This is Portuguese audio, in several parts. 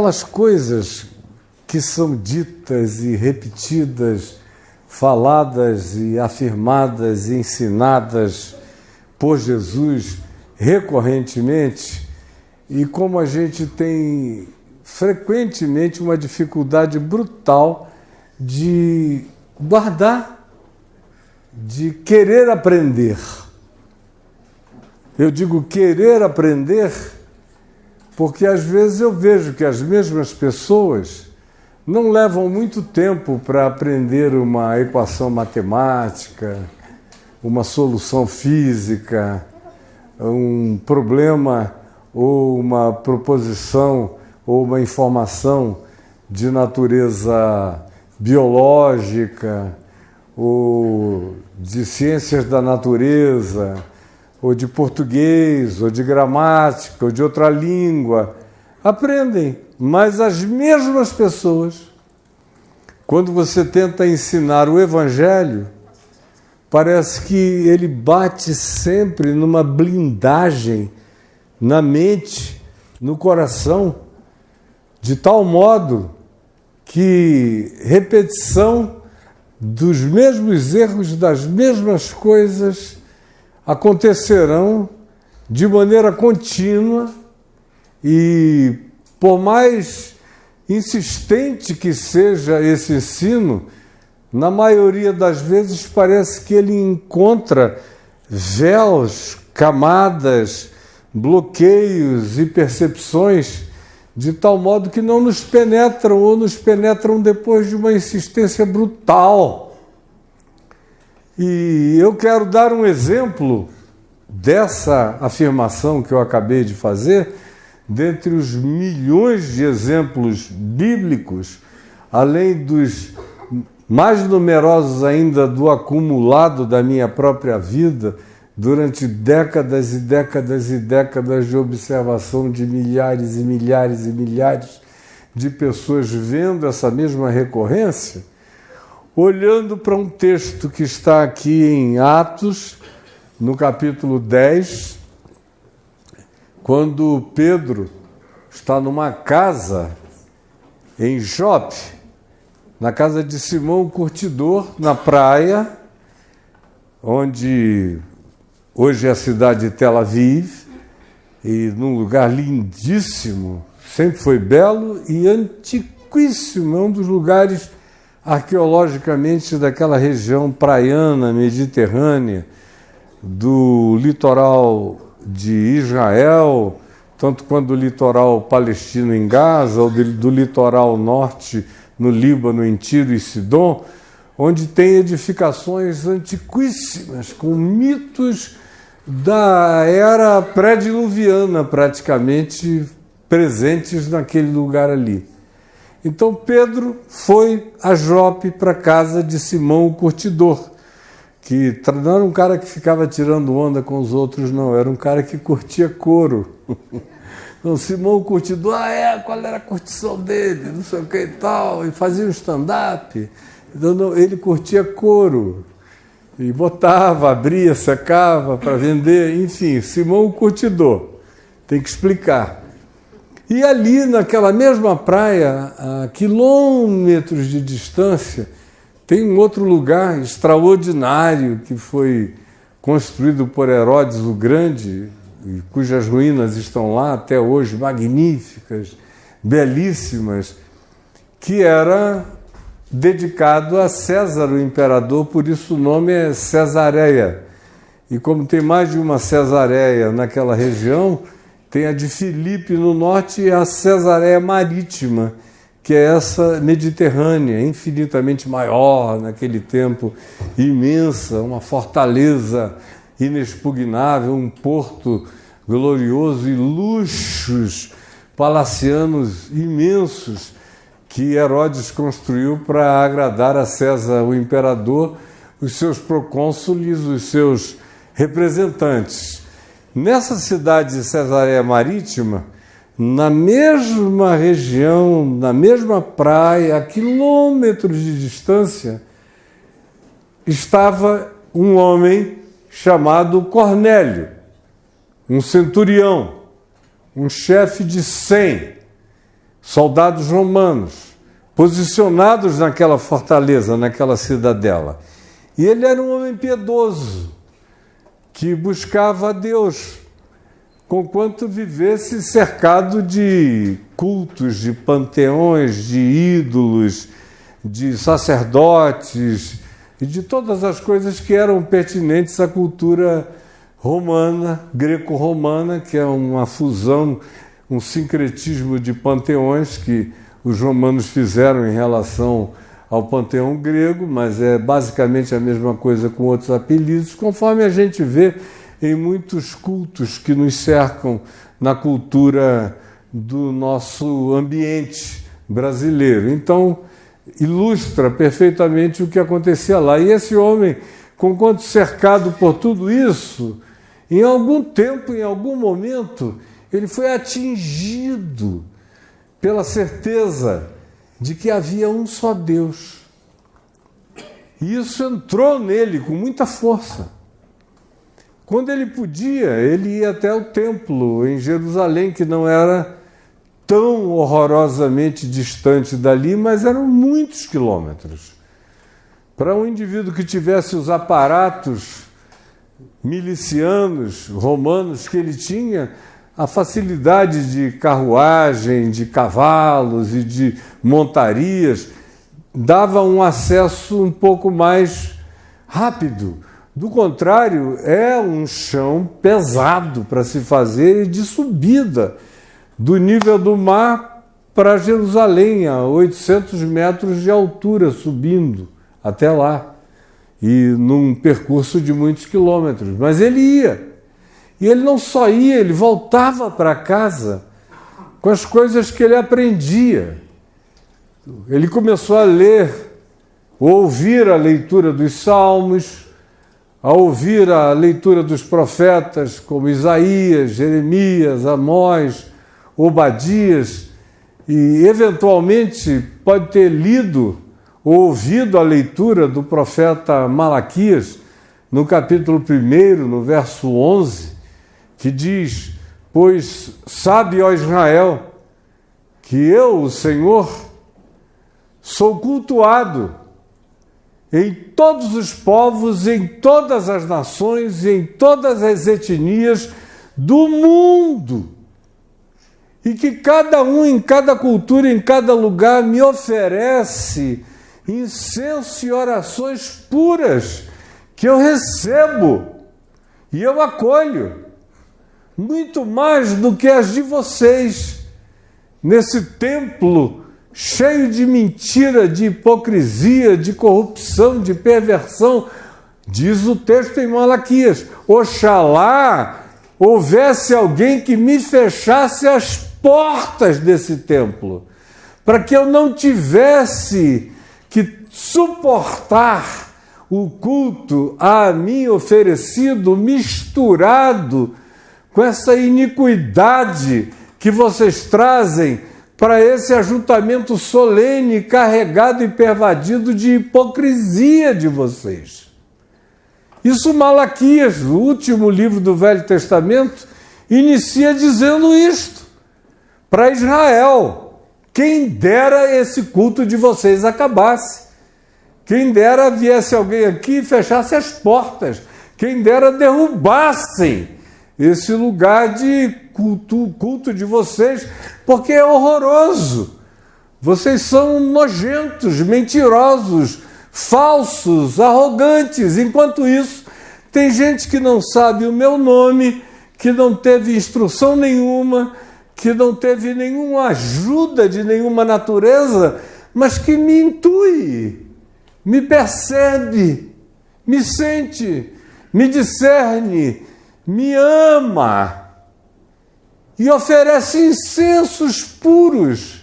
Aquelas coisas que são ditas e repetidas, faladas e afirmadas e ensinadas por Jesus recorrentemente, e como a gente tem frequentemente uma dificuldade brutal de guardar, de querer aprender. Eu digo querer aprender porque às vezes eu vejo que as mesmas pessoas não levam muito tempo para aprender uma equação matemática, uma solução física, um problema ou uma proposição ou uma informação de natureza biológica ou de ciências da natureza, ou de português, ou de gramática, ou de outra língua. Aprendem, mas as mesmas pessoas, quando você tenta ensinar o Evangelho, parece que ele bate sempre numa blindagem na mente, no coração, de tal modo que repetição dos mesmos erros, das mesmas coisas, acontecerão de maneira contínua e, por mais insistente que seja esse ensino, na maioria das vezes parece que ele encontra véus, camadas, bloqueios e percepções de tal modo que não nos penetram ou nos penetram depois de uma insistência brutal. E eu quero dar um exemplo dessa afirmação que eu acabei de fazer, dentre os milhões de exemplos bíblicos, além dos mais numerosos ainda do acumulado da minha própria vida, durante décadas e décadas e décadas de observação de milhares e milhares e milhares de pessoas vendo essa mesma recorrência, olhando para um texto que está aqui em Atos, no capítulo 10, quando Pedro está numa casa em Jope, na casa de Simão o Curtidor, na praia, onde hoje é a cidade de Tel Aviv, e num lugar lindíssimo, sempre foi belo e antiquíssimo, é um dos lugares arqueologicamente daquela região praiana, mediterrânea, do litoral de Israel, tanto quanto do litoral palestino em Gaza, ou do litoral norte no Líbano, em Tiro e Sidom, onde tem edificações antiquíssimas, com mitos da era pré-diluviana, praticamente presentes naquele lugar ali. Então Pedro foi a Jope para a casa de Simão o Curtidor, que não era um cara que ficava tirando onda com os outros, não, era um cara que curtia couro. Então Simão o Curtidor, qual era a curtição dele, não sei o que e tal, e fazia um stand-up. Então ele curtia couro, e botava, abria, secava para vender, enfim, Simão o Curtidor, tem que explicar. E ali, naquela mesma praia, a quilômetros de distância, tem um outro lugar extraordinário que foi construído por Herodes o Grande, cujas ruínas estão lá até hoje, magníficas, belíssimas, que era dedicado a César, o imperador, por isso o nome é Cesareia. E como tem mais de uma Cesareia naquela região, tem a de Filipe no norte e a Cesareia Marítima, que é essa mediterrânea, infinitamente maior naquele tempo, imensa, uma fortaleza inexpugnável, um porto glorioso e luxos palacianos imensos que Herodes construiu para agradar a César, o imperador, os seus procônsules, os seus representantes. Nessa cidade de Cesareia Marítima, na mesma região, na mesma praia, a quilômetros de distância, estava um homem chamado Cornélio, um centurião, um chefe de 100, soldados romanos, posicionados naquela fortaleza, naquela cidadela. E ele era um homem piedoso, que buscava a Deus, conquanto vivesse cercado de cultos, de panteões, de ídolos, de sacerdotes e de todas as coisas que eram pertinentes à cultura romana, greco-romana, que é uma fusão, um sincretismo de panteões que os romanos fizeram em relação ao panteão grego, mas é basicamente a mesma coisa com outros apelidos, conforme a gente vê em muitos cultos que nos cercam na cultura do nosso ambiente brasileiro. Então, ilustra perfeitamente o que acontecia lá. E esse homem, conquanto cercado por tudo isso, em algum tempo, em algum momento, ele foi atingido pela certeza de que havia um só Deus. E isso entrou nele com muita força. Quando ele podia, ele ia até o templo em Jerusalém, que não era tão horrorosamente distante dali, mas eram muitos quilômetros. Para um indivíduo que tivesse os aparatos milicianos romanos que ele tinha, a facilidade de carruagem, de cavalos e de montarias dava um acesso um pouco mais rápido. Do contrário, é um chão pesado para se fazer e de subida do nível do mar para Jerusalém, a 800 metros de altura, subindo até lá, e num percurso de muitos quilômetros. Mas ele ia. E ele não só ia, ele voltava para casa com as coisas que ele aprendia. Ele começou a ler, ouvir a leitura dos salmos, a ouvir a leitura dos profetas como Isaías, Jeremias, Amós, Obadias, e eventualmente pode ter lido ou ouvido a leitura do profeta Malaquias, no capítulo 1, no verso 11, que diz: pois sabe, ó Israel, que eu, o Senhor, sou cultuado em todos os povos, em todas as nações, em todas as etnias do mundo, e que cada um, em cada cultura, em cada lugar, me oferece incenso e orações puras, que eu recebo e eu acolho, muito mais do que as de vocês, nesse templo cheio de mentira, de hipocrisia, de corrupção, de perversão. Diz o texto em Malaquias: oxalá houvesse alguém que me fechasse as portas desse templo, para que eu não tivesse que suportar o culto a mim oferecido, misturado com essa iniquidade que vocês trazem para esse ajuntamento solene, carregado e pervadido de hipocrisia de vocês. Isso Malaquias, o último livro do Velho Testamento, inicia dizendo isto para Israel: quem dera esse culto de vocês acabasse, quem dera viesse alguém aqui e fechasse as portas, quem dera derrubassem esse lugar de culto de vocês, porque é horroroso. Vocês são nojentos, mentirosos, falsos, arrogantes. Enquanto isso, tem gente que não sabe o meu nome, que não teve instrução nenhuma, que não teve nenhuma ajuda de nenhuma natureza, mas que me intui, me percebe, me sente, me discerne, me ama e oferece incensos puros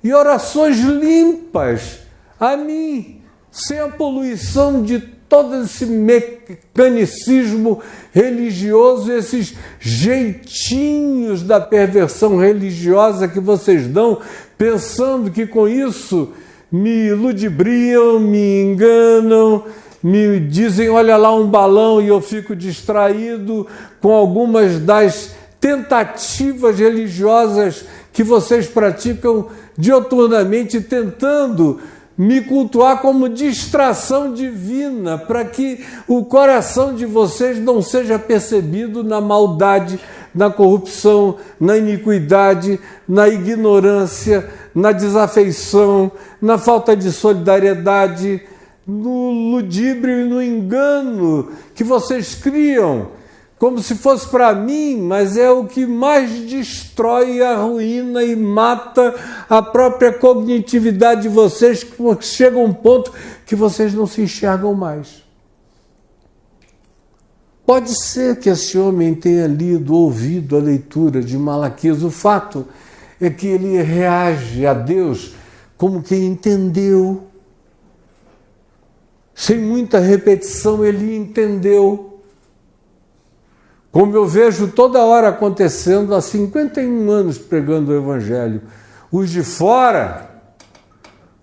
e orações limpas a mim, sem a poluição de todo esse mecanicismo religioso, esses jeitinhos da perversão religiosa que vocês dão, pensando que com isso me ludibriam, me enganam, me dizem: olha lá um balão, e eu fico distraído com algumas das tentativas religiosas que vocês praticam dioturnamente, tentando me cultuar como distração divina, para que o coração de vocês não seja percebido na maldade, na corrupção, na iniquidade, na ignorância, na desafeição, na falta de solidariedade, no ludíbrio e no engano que vocês criam, como se fosse para mim, mas é o que mais destrói, arruína e mata a própria cognitividade de vocês, que chega a um ponto que vocês não se enxergam mais. Pode ser que esse homem tenha lido, ouvido a leitura de Malaquias. O fato é que ele reage a Deus como quem entendeu. Sem muita repetição, ele entendeu. Como eu vejo toda hora acontecendo há 51 anos pregando o Evangelho. Os de fora,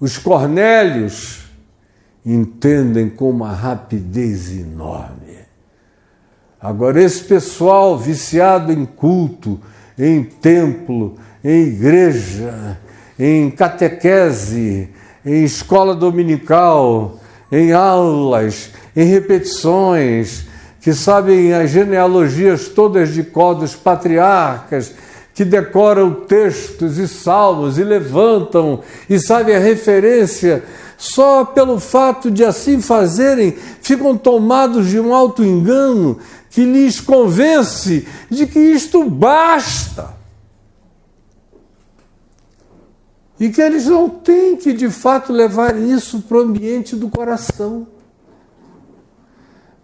os Cornélios, entendem com uma rapidez enorme. Agora, esse pessoal viciado em culto, em templo, em igreja, em catequese, em escola dominical, em aulas, em repetições, que sabem as genealogias todas de cor dos patriarcas, que decoram textos e salmos e levantam e sabem a referência, só pelo fato de assim fazerem, ficam tomados de um auto-engano que lhes convence de que isto basta. E que eles não têm que, de fato, levar isso para o ambiente do coração.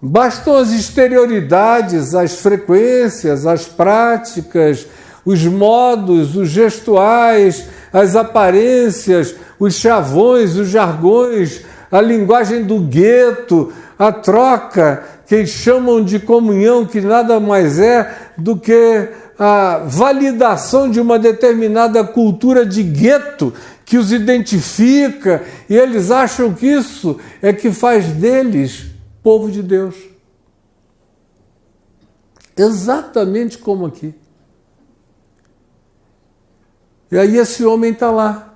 Bastam as exterioridades, as frequências, as práticas, os modos, os gestuais, as aparências, os chavões, os jargões, a linguagem do gueto, a troca, que eles chamam de comunhão, que nada mais é do que a validação de uma determinada cultura de gueto que os identifica, e eles acham que isso é que faz deles povo de Deus. Exatamente como aqui. E aí esse homem está lá,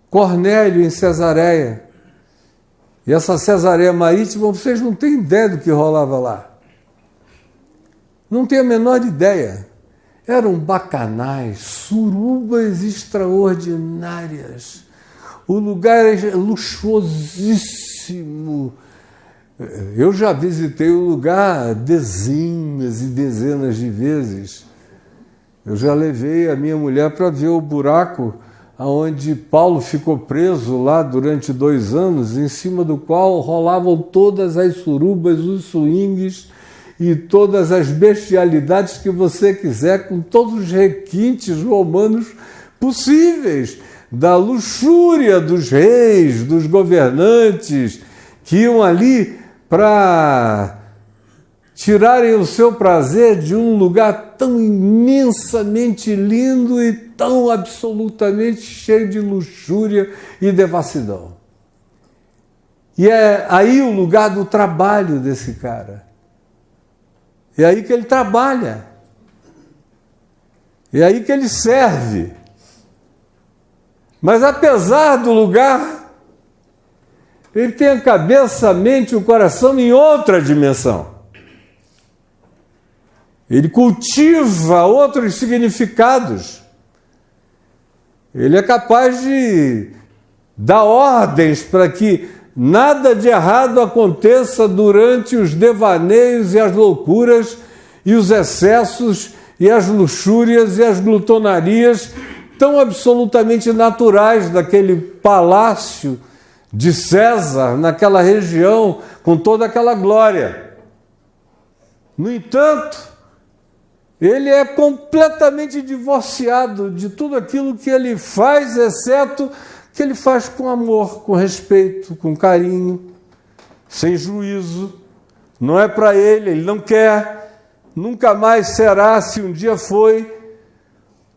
Cornélio, em Cesareia. E essa Cesareia Marítima, vocês não têm ideia do que rolava lá. Não tem a menor ideia. Eram bacanais, surubas extraordinárias. O lugar é luxuosíssimo. Eu já visitei o lugar dezenas e dezenas de vezes. Eu já levei a minha mulher para ver o buraco onde Paulo ficou preso lá durante 2 anos, em cima do qual rolavam todas as surubas, os swings e todas as bestialidades que você quiser, com todos os requintes romanos possíveis, da luxúria dos reis, dos governantes, que iam ali para tirarem o seu prazer de um lugar tão imensamente lindo e tão absolutamente cheio de luxúria e devassidão. E é aí o lugar do trabalho desse cara. É aí que ele trabalha. É aí que ele serve. Mas apesar do lugar, ele tem a cabeça, a mente e o coração em outra dimensão. Ele cultiva outros significados. Ele é capaz de dar ordens para que nada de errado aconteça durante os devaneios e as loucuras e os excessos e as luxúrias e as glutonarias tão absolutamente naturais daquele palácio de César, naquela região, com toda aquela glória. No entanto, ele é completamente divorciado de tudo aquilo que ele faz, exceto que ele faz com amor, com respeito, com carinho, sem juízo. Não é para ele, ele não quer, nunca mais será, se um dia foi,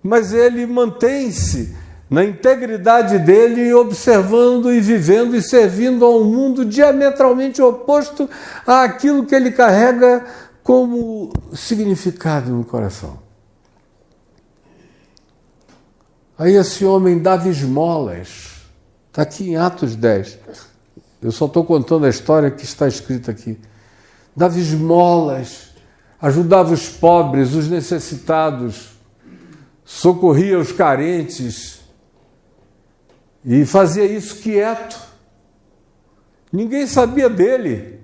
mas ele mantém-se na integridade dele, observando e vivendo e servindo a um mundo diametralmente oposto àquilo que ele carrega como significado no coração. Aí esse homem dava esmolas. Está aqui em Atos 10. Eu só estou contando a história que está escrita aqui. Dava esmolas, ajudava os pobres, os necessitados, socorria os carentes e fazia isso quieto. Ninguém sabia dele.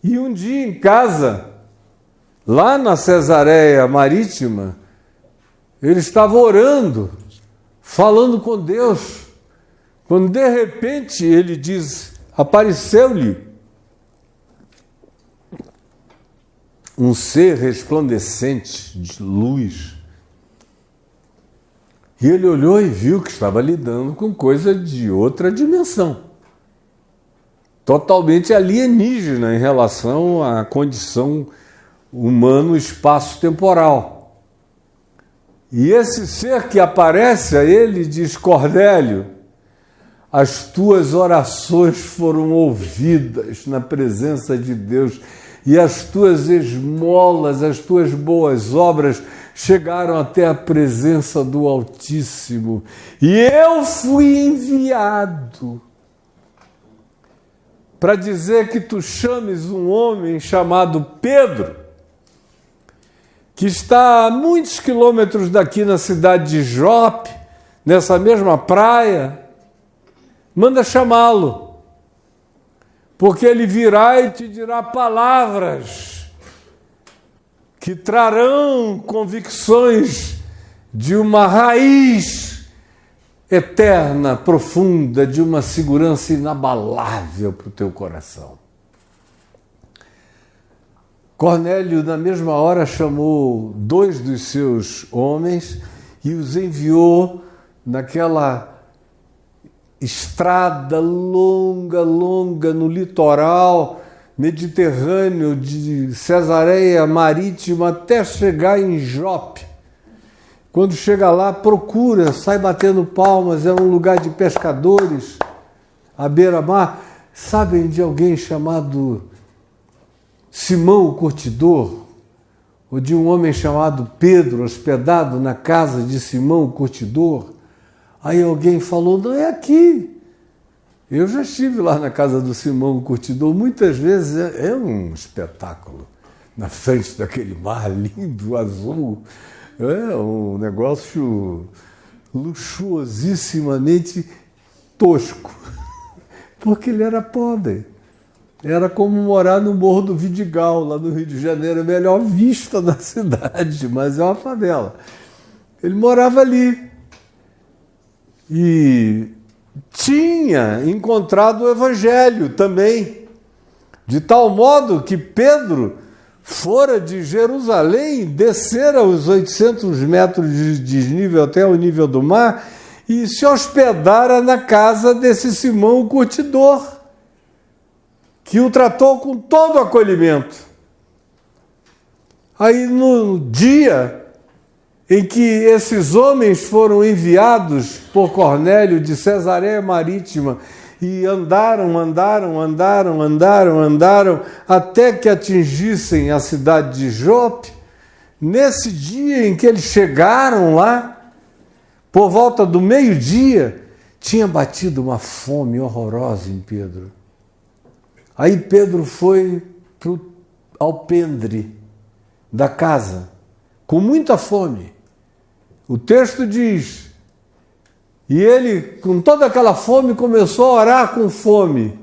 E um dia em casa, lá na Cesareia Marítima, ele estava orando, falando com Deus, quando de repente ele diz, apareceu-lhe um ser resplandecente de luz. E ele olhou e viu que estava lidando com coisa de outra dimensão, totalmente alienígena em relação à condição humana espaço-temporal. E esse ser que aparece a ele diz, Cornélio, as tuas orações foram ouvidas na presença de Deus e as tuas esmolas, as tuas boas obras chegaram até a presença do Altíssimo. E eu fui enviado para dizer que tu chames um homem chamado Pedro, que está a muitos quilômetros daqui na cidade de Jope, nessa mesma praia, manda chamá-lo, porque ele virá e te dirá palavras que trarão convicções de uma raiz eterna, profunda, de uma segurança inabalável para o teu coração. Cornélio, na mesma hora, chamou 2 dos seus homens e os enviou naquela estrada longa no litoral mediterrâneo de Cesareia Marítima até chegar em Jope. Quando chega lá, procura, sai batendo palmas, é um lugar de pescadores, à beira-mar. Sabem de alguém chamado Simão o Curtidor, ou de um homem chamado Pedro, hospedado na casa de Simão o Curtidor? Aí alguém falou, não, é aqui. Eu já estive lá na casa do Simão o Curtidor, muitas vezes é um espetáculo, na frente daquele mar lindo, azul, é um negócio luxuosissimamente tosco, porque ele era pobre. Era como morar no Morro do Vidigal, lá no Rio de Janeiro, a melhor vista da cidade, mas é uma favela. Ele morava ali e tinha encontrado o Evangelho também, de tal modo que Pedro fora de Jerusalém, descera os 800 metros de desnível até o nível do mar e se hospedara na casa desse Simão o Curtidor, que o tratou com todo o acolhimento. Aí no dia em que esses homens foram enviados por Cornélio de Cesareia Marítima e andaram até que atingissem a cidade de Jope, nesse dia em que eles chegaram lá, por volta do meio-dia, tinha batido uma fome horrorosa em Pedro. Aí Pedro foi para o alpendre da casa, com muita fome. O texto diz, e ele, com toda aquela fome, começou a orar com fome.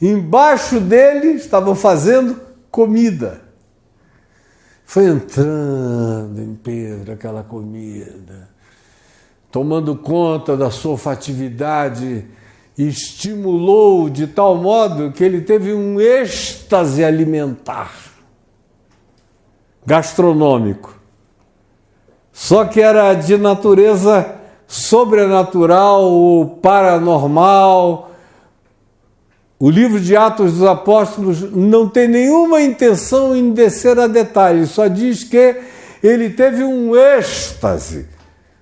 Embaixo dele estavam fazendo comida. Foi entrando em Pedro aquela comida, tomando conta da sua olfatividade, e estimulou de tal modo que ele teve um êxtase alimentar, gastronômico. Só que era de natureza sobrenatural ou paranormal. O livro de Atos dos Apóstolos não tem nenhuma intenção em descer a detalhes, só diz que ele teve um êxtase.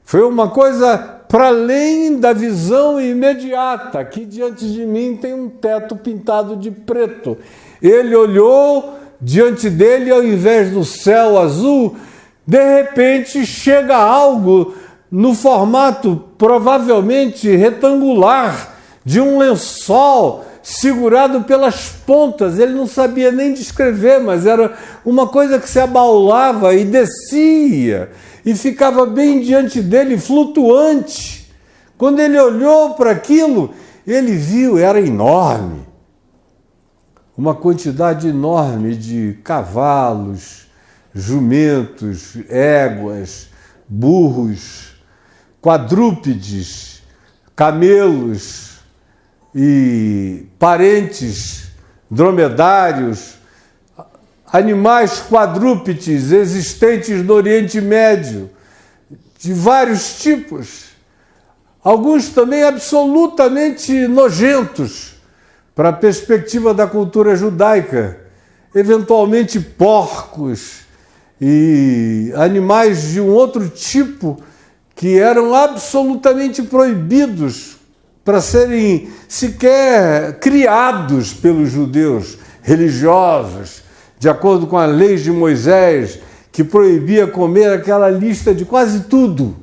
Foi uma coisa para além da visão imediata. Aqui diante de mim tem um teto pintado de preto. Ele olhou, diante dele, ao invés do céu azul, de repente chega algo no formato provavelmente retangular de um lençol segurado pelas pontas. Ele não sabia nem descrever, mas era uma coisa que se abaulava e descia e ficava bem diante dele, flutuante. Quando ele olhou para aquilo, ele viu, era enorme, uma quantidade enorme de cavalos, jumentos, éguas, burros, quadrúpedes, camelos e parentes, dromedários, animais quadrúpedes existentes no Oriente Médio, de vários tipos, alguns também absolutamente nojentos para a perspectiva da cultura judaica, eventualmente porcos e animais de um outro tipo que eram absolutamente proibidos para serem sequer criados pelos judeus religiosos, de acordo com a lei de Moisés, que proibia comer aquela lista de quase tudo.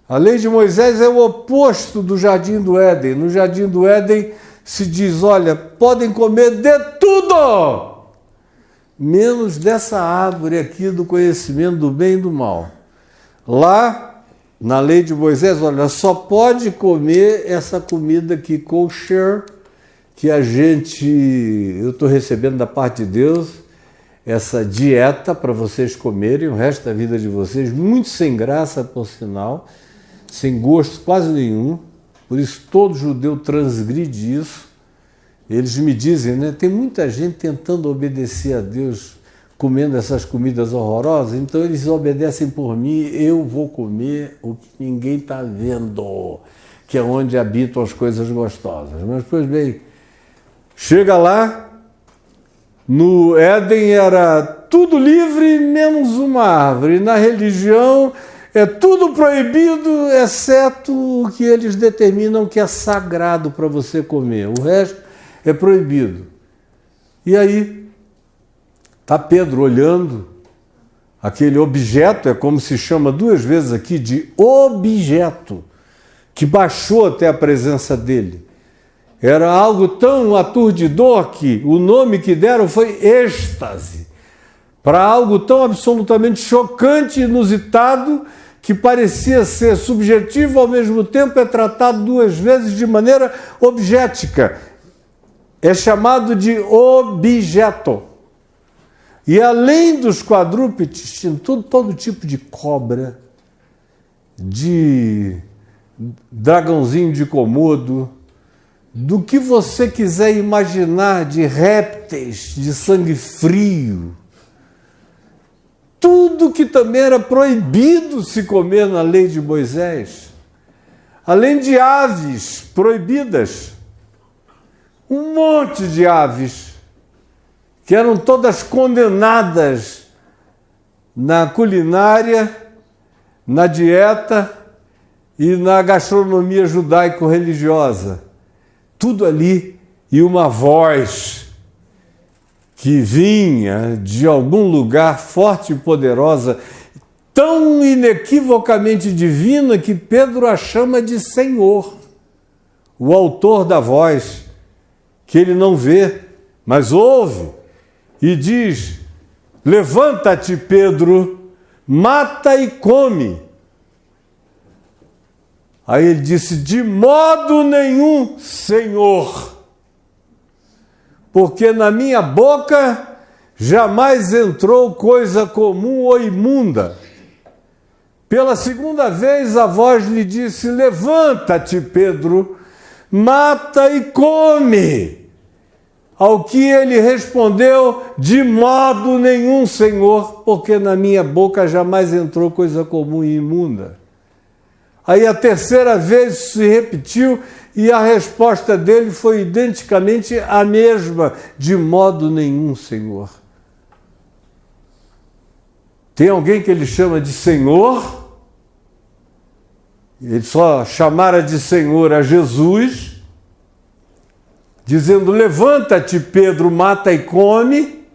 A lei de Moisés é o oposto do Jardim do Éden. No Jardim do Éden se diz, olha, podem comer de tudo, menos dessa árvore aqui do conhecimento do bem e do mal. Lá, na lei de Moisés, olha, só pode comer essa comida aqui, kosher, que eu estou recebendo da parte de Deus, essa dieta para vocês comerem o resto da vida de vocês, muito sem graça, por sinal, sem gosto quase nenhum, por isso todo judeu transgride isso. Eles me dizem, né, tem muita gente tentando obedecer a Deus, comendo essas comidas horrorosas, então eles obedecem por mim, eu vou comer o que ninguém está vendo, que é onde habitam as coisas gostosas. Mas, pois bem, chega lá, no Éden era tudo livre, menos uma árvore. Na religião é tudo proibido, exceto o que eles determinam que é sagrado para você comer. O resto é proibido. E aí, está Pedro olhando aquele objeto, é como se chama duas vezes aqui de objeto, que baixou até a presença dele. Era algo tão aturdidor que o nome que deram foi êxtase, para algo tão absolutamente chocante e inusitado que parecia ser subjetivo, ao mesmo tempo é tratado duas vezes de maneira objetica. É chamado de objeto. E além dos quadrúpedes, tinha todo tipo de cobra, de dragãozinho de Komodo, do que você quiser imaginar de répteis de sangue frio. Tudo que também era proibido se comer na lei de Moisés. Além de aves proibidas, um monte de aves que eram todas condenadas na culinária, na dieta e na gastronomia judaico-religiosa. Tudo ali, e uma voz que vinha de algum lugar forte e poderosa, tão inequivocamente divina que Pedro a chama de Senhor, o autor da voz, que ele não vê, mas ouve, e diz, levanta-te, Pedro, mata e come. Aí ele disse, de modo nenhum, Senhor, porque na minha boca jamais entrou coisa comum ou imunda. Pela segunda vez a voz lhe disse, levanta-te, Pedro, mata e come. Ao que ele respondeu, de modo nenhum, Senhor, porque na minha boca jamais entrou coisa comum e imunda. Aí a terceira vez se repetiu e a resposta dele foi identicamente a mesma, de modo nenhum, Senhor. Tem alguém que ele chama de Senhor, ele só chamara de Senhor a Jesus, dizendo, levanta-te, Pedro, mata e come,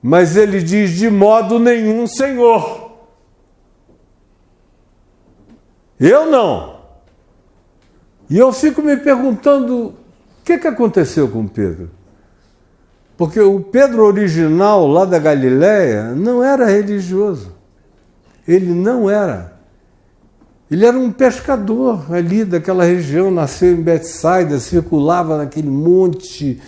Mas ele diz: de modo nenhum, Senhor. Eu não. E eu fico me perguntando, o que aconteceu com Pedro? Porque o Pedro original, lá da Galileia, não era religioso. Ele não era. Ele era um pescador ali daquela região, nasceu em Betsaida, circulava naquele monte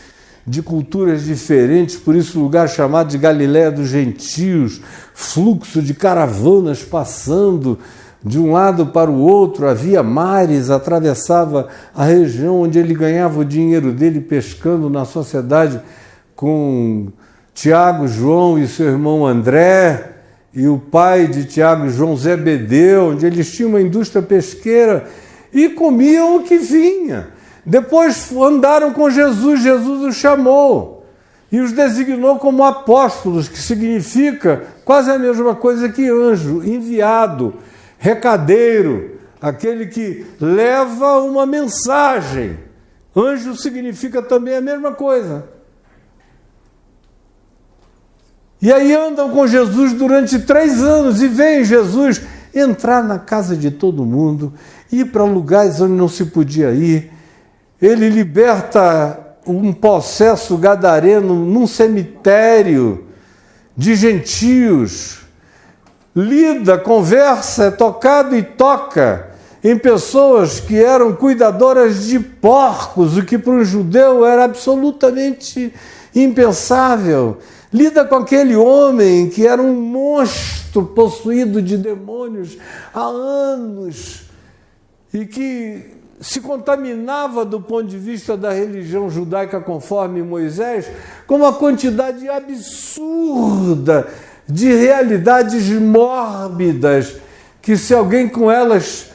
de culturas diferentes, por isso o lugar chamado de Galileia dos Gentios, fluxo de caravanas passando de um lado para o outro, havia mares, atravessava a região onde ele ganhava o dinheiro dele pescando na sociedade com Tiago, João e seu irmão André, e o pai de Tiago e João, Zebedeu, onde eles tinham uma indústria pesqueira e comiam o que vinha. Depois andaram com Jesus, Jesus os chamou e os designou como apóstolos, que significa quase a mesma coisa que anjo, enviado, recadeiro, aquele que leva uma mensagem. Anjo significa também a mesma coisa. E aí andam com Jesus durante 3 anos e veem Jesus entrar na casa de todo mundo, ir para lugares onde não se podia ir. Ele liberta um possesso gadareno num cemitério de gentios, lida, conversa, é tocado e toca em pessoas que eram cuidadoras de porcos, o que para um judeu era absolutamente impensável. Lida com aquele homem que era um monstro possuído de demônios há anos e que se contaminava do ponto de vista da religião judaica conforme Moisés com uma quantidade absurda de realidades mórbidas que, se alguém com elas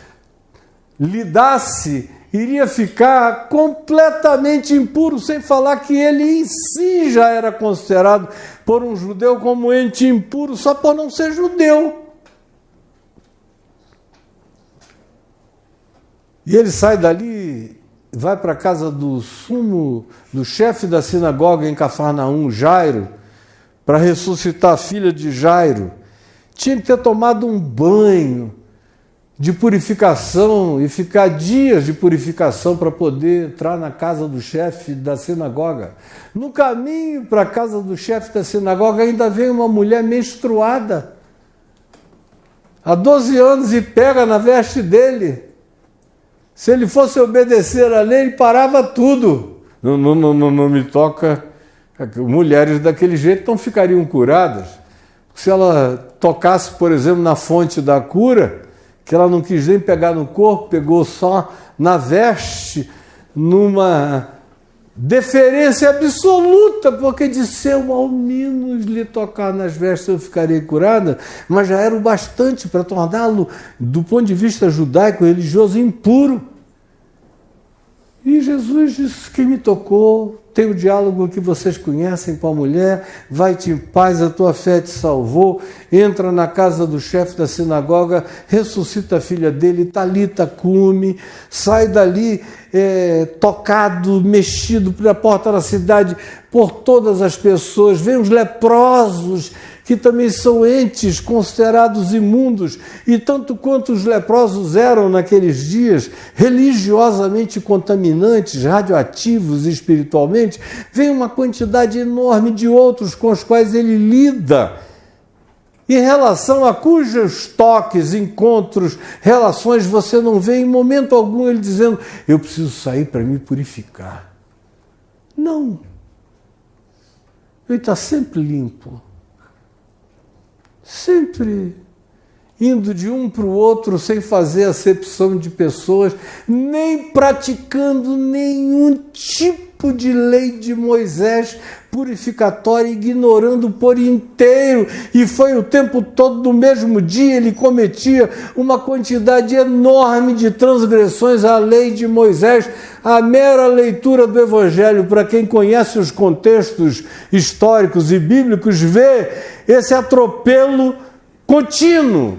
lidasse, iria ficar completamente impuro, sem falar que ele em si já era considerado por um judeu como ente impuro, só por não ser judeu. E ele sai dali, vai para a casa do chefe da sinagoga em Cafarnaum, Jairo, para ressuscitar a filha de Jairo. Tinha que ter tomado um banho de purificação e ficar dias de purificação para poder entrar na casa do chefe da sinagoga. No caminho para a casa do chefe da sinagoga ainda vem uma mulher menstruada, há 12 anos, e pega na veste dele. Se ele fosse obedecer à lei, ele parava tudo. Não me toca. Mulheres daquele jeito não ficariam curadas. Se ela tocasse, por exemplo, na fonte da cura, que ela não quis nem pegar no corpo, pegou só na veste, numa deferência absoluta, porque disse: eu ao menos lhe tocar nas vestes eu ficarei curada, mas já era o bastante para torná-lo, do ponto de vista judaico, religioso, impuro. E Jesus disse: quem me tocou? Tem o diálogo que vocês conhecem com a mulher: vai-te em paz, a tua fé te salvou. Entra na casa do chefe da sinagoga, ressuscita a filha dele, Talita cumi, sai dali tocado, mexido pela porta da cidade por todas as pessoas. Vêm os leprosos, que também são entes considerados imundos, e tanto quanto os leprosos eram naqueles dias religiosamente contaminantes, radioativos espiritualmente, vem uma quantidade enorme de outros com os quais ele lida, em relação a cujos toques, encontros, relações você não vê em momento algum ele dizendo: eu preciso sair para me purificar. Não. Ele está sempre limpo, sempre indo de um para o outro sem fazer acepção de pessoas, nem praticando nenhum tipo de lei de Moisés purificatória, ignorando por inteiro. E foi o tempo todo, no mesmo dia, ele cometia uma quantidade enorme de transgressões à lei de Moisés. A mera leitura do Evangelho, para quem conhece os contextos históricos e bíblicos, vê esse atropelo contínuo.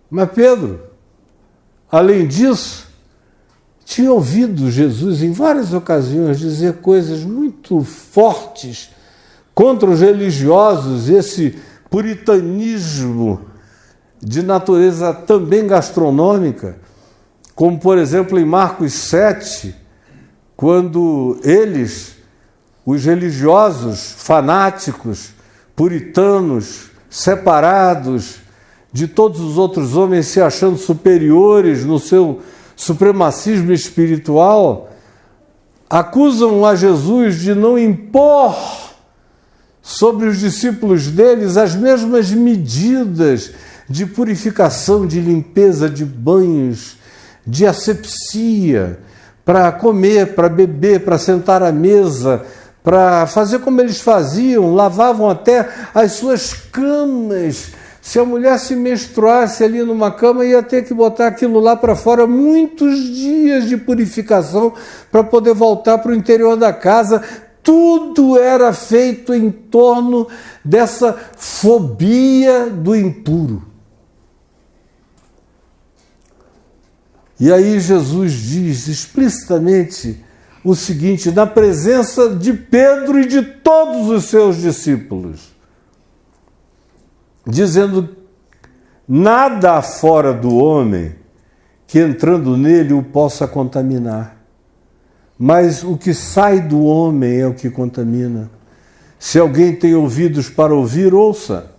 Mas Pedro, além disso, tinha ouvido Jesus em várias ocasiões dizer coisas muito fortes contra os religiosos, esse puritanismo de natureza também gastronômica, como, por exemplo, em Marcos 7, quando eles, os religiosos, fanáticos, puritanos, separados de todos os outros homens, se achando superiores no seu supremacismo espiritual, acusam a Jesus de não impor sobre os discípulos deles as mesmas medidas de purificação, de limpeza, de banhos, de asepsia, para comer, para beber, para sentar à mesa, para fazer como eles faziam, lavavam até as suas camas. Se a mulher se menstruasse ali numa cama, ia ter que botar aquilo lá para fora, muitos dias de purificação para poder voltar para o interior da casa. Tudo era feito em torno dessa fobia do impuro. E aí Jesus diz explicitamente o seguinte, na presença de Pedro e de todos os seus discípulos, dizendo: nada há fora do homem que entrando nele o possa contaminar, mas o que sai do homem é o que contamina. Se alguém tem ouvidos para ouvir, ouça.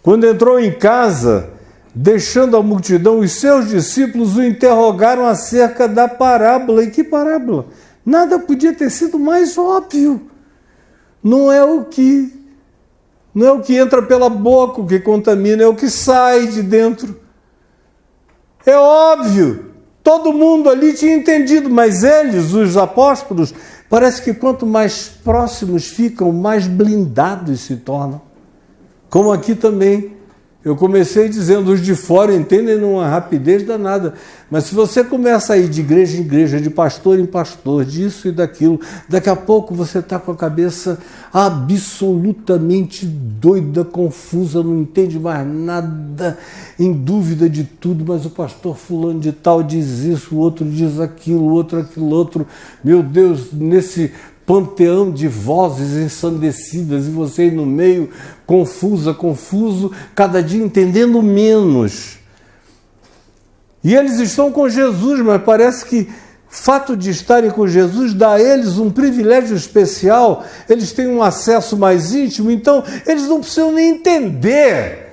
Quando entrou em casa, deixando a multidão, os seus discípulos o interrogaram acerca da parábola. E que parábola? Nada podia ter sido mais óbvio. Não é o que entra pela boca o que contamina, é o que sai de dentro. É óbvio. Todo mundo ali tinha entendido, mas eles, os apóstolos, parece que quanto mais próximos ficam, mais blindados se tornam. Como aqui também. Eu comecei dizendo, os de fora entendem numa rapidez danada, mas se você começa a ir de igreja em igreja, de pastor em pastor, disso e daquilo, daqui a pouco você está com a cabeça absolutamente doida, confusa, não entende mais nada, em dúvida de tudo, mas o pastor fulano de tal diz isso, o outro diz aquilo, o outro aquilo outro. Meu Deus, nesse panteão de vozes ensandecidas e você aí no meio, confuso, cada dia entendendo menos. E eles estão com Jesus, mas parece que o fato de estarem com Jesus dá a eles um privilégio especial, eles têm um acesso mais íntimo, então eles não precisam nem entender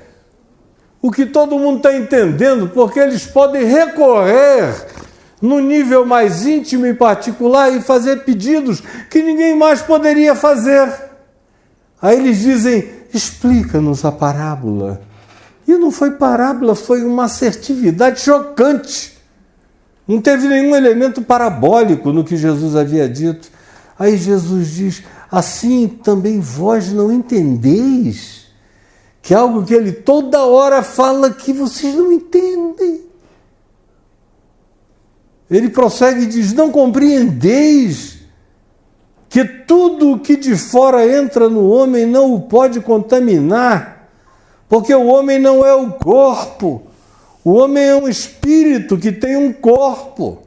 o que todo mundo está entendendo, porque eles podem recorrer no nível mais íntimo e particular e fazer pedidos que ninguém mais poderia fazer. Aí eles dizem, explica-nos a parábola. E não foi parábola, foi uma assertividade chocante. Não teve nenhum elemento parabólico no que Jesus havia dito. Aí Jesus diz, assim também vós não entendeis, que é algo que ele toda hora fala que vocês não entendem. Ele prossegue e diz, não compreendeis que tudo o que de fora entra no homem não o pode contaminar, porque o homem não é o corpo, o homem é um espírito que tem um corpo,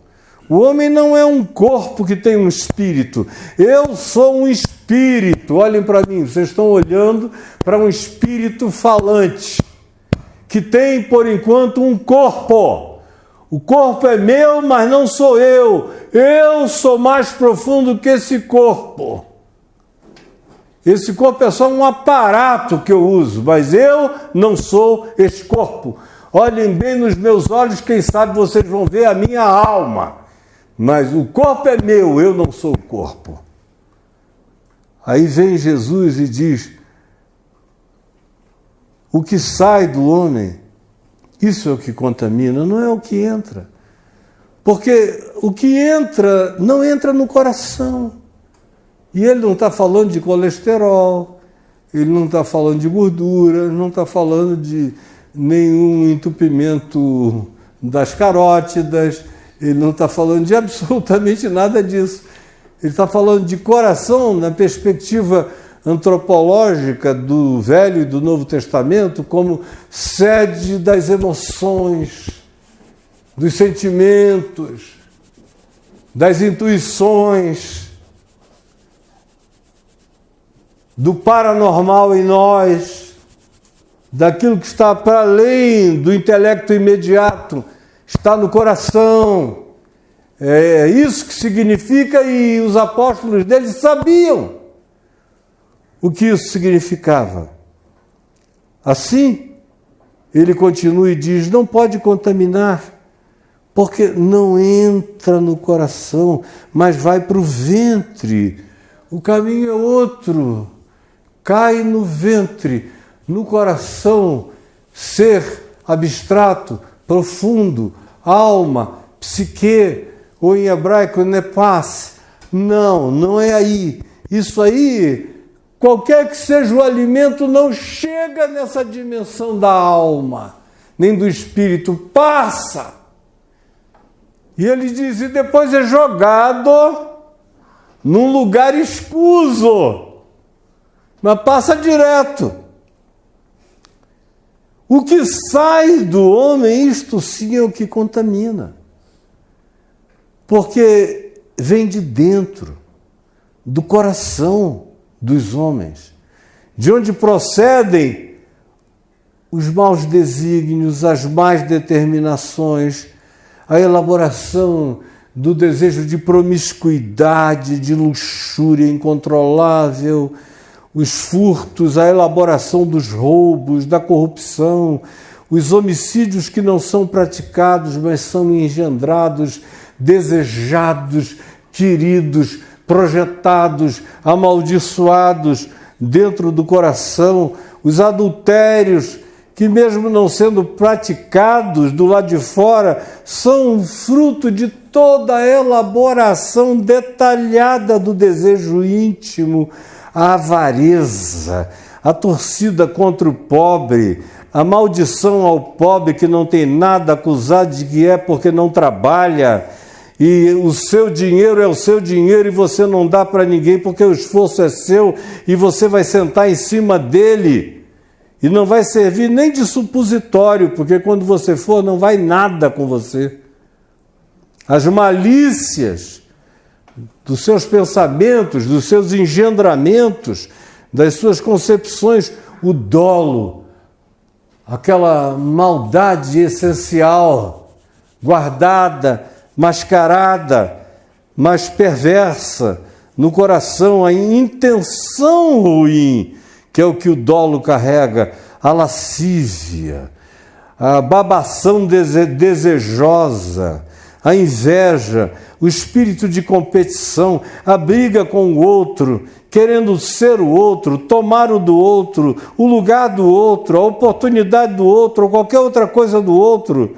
o homem não é um corpo que tem um espírito, eu sou um espírito, olhem para mim, vocês estão olhando para um espírito falante, que tem por enquanto um corpo. O corpo é meu, mas não sou eu. Eu sou mais profundo que esse corpo. Esse corpo é só um aparato que eu uso, mas eu não sou esse corpo. Olhem bem nos meus olhos, quem sabe vocês vão ver a minha alma. Mas o corpo é meu, eu não sou o corpo. Aí vem Jesus e diz, o que sai do homem, isso é o que contamina, não é o que entra. Porque o que entra, não entra no coração. E ele não está falando de colesterol, ele não está falando de gordura, não está falando de nenhum entupimento das carótidas, ele não está falando de absolutamente nada disso. Ele está falando de coração na perspectiva antropológica do Velho e do Novo Testamento como sede das emoções, dos sentimentos. das intuições, do paranormal em nós, daquilo que está para além do intelecto imediato, está no coração. É isso que significa, e os apóstolos deles sabiam o que isso significava. Assim, ele continua e diz: não pode contaminar, porque não entra no coração, mas vai para o ventre. O caminho é outro, cai no ventre, no coração, ser abstrato, profundo, alma, psique, ou em hebraico, nepas. Não é aí. Isso aí, qualquer que seja o alimento, não chega nessa dimensão da alma, nem do espírito, passa. E ele diz, e depois é jogado num lugar escuso, mas passa direto. O que sai do homem, isto sim é o que contamina. Porque vem de dentro, do coração dos homens, de onde procedem os maus desígnios, as más determinações, a elaboração do desejo de promiscuidade, de luxúria incontrolável, os furtos, a elaboração dos roubos, da corrupção, os homicídios que não são praticados, mas são engendrados, desejados, queridos, projetados, amaldiçoados dentro do coração, os adultérios que, mesmo não sendo praticados do lado de fora, são fruto de toda a elaboração detalhada do desejo íntimo, a avareza, a torcida contra o pobre, a maldição ao pobre que não tem nada, acusado de que é porque não trabalha, e o seu dinheiro é o seu dinheiro e você não dá para ninguém porque o esforço é seu e você vai sentar em cima dele e não vai servir nem de supositório, porque quando você for não vai nada com você. As malícias dos seus pensamentos, dos seus engendramentos, das suas concepções, o dolo, aquela maldade essencial, guardada, mascarada, mas perversa, no coração, a intenção ruim, que é o que o dolo carrega, a lascívia, a babação desejosa, a inveja, o espírito de competição, a briga com o outro, querendo ser o outro, tomar o do outro, o lugar do outro, a oportunidade do outro, ou qualquer outra coisa do outro,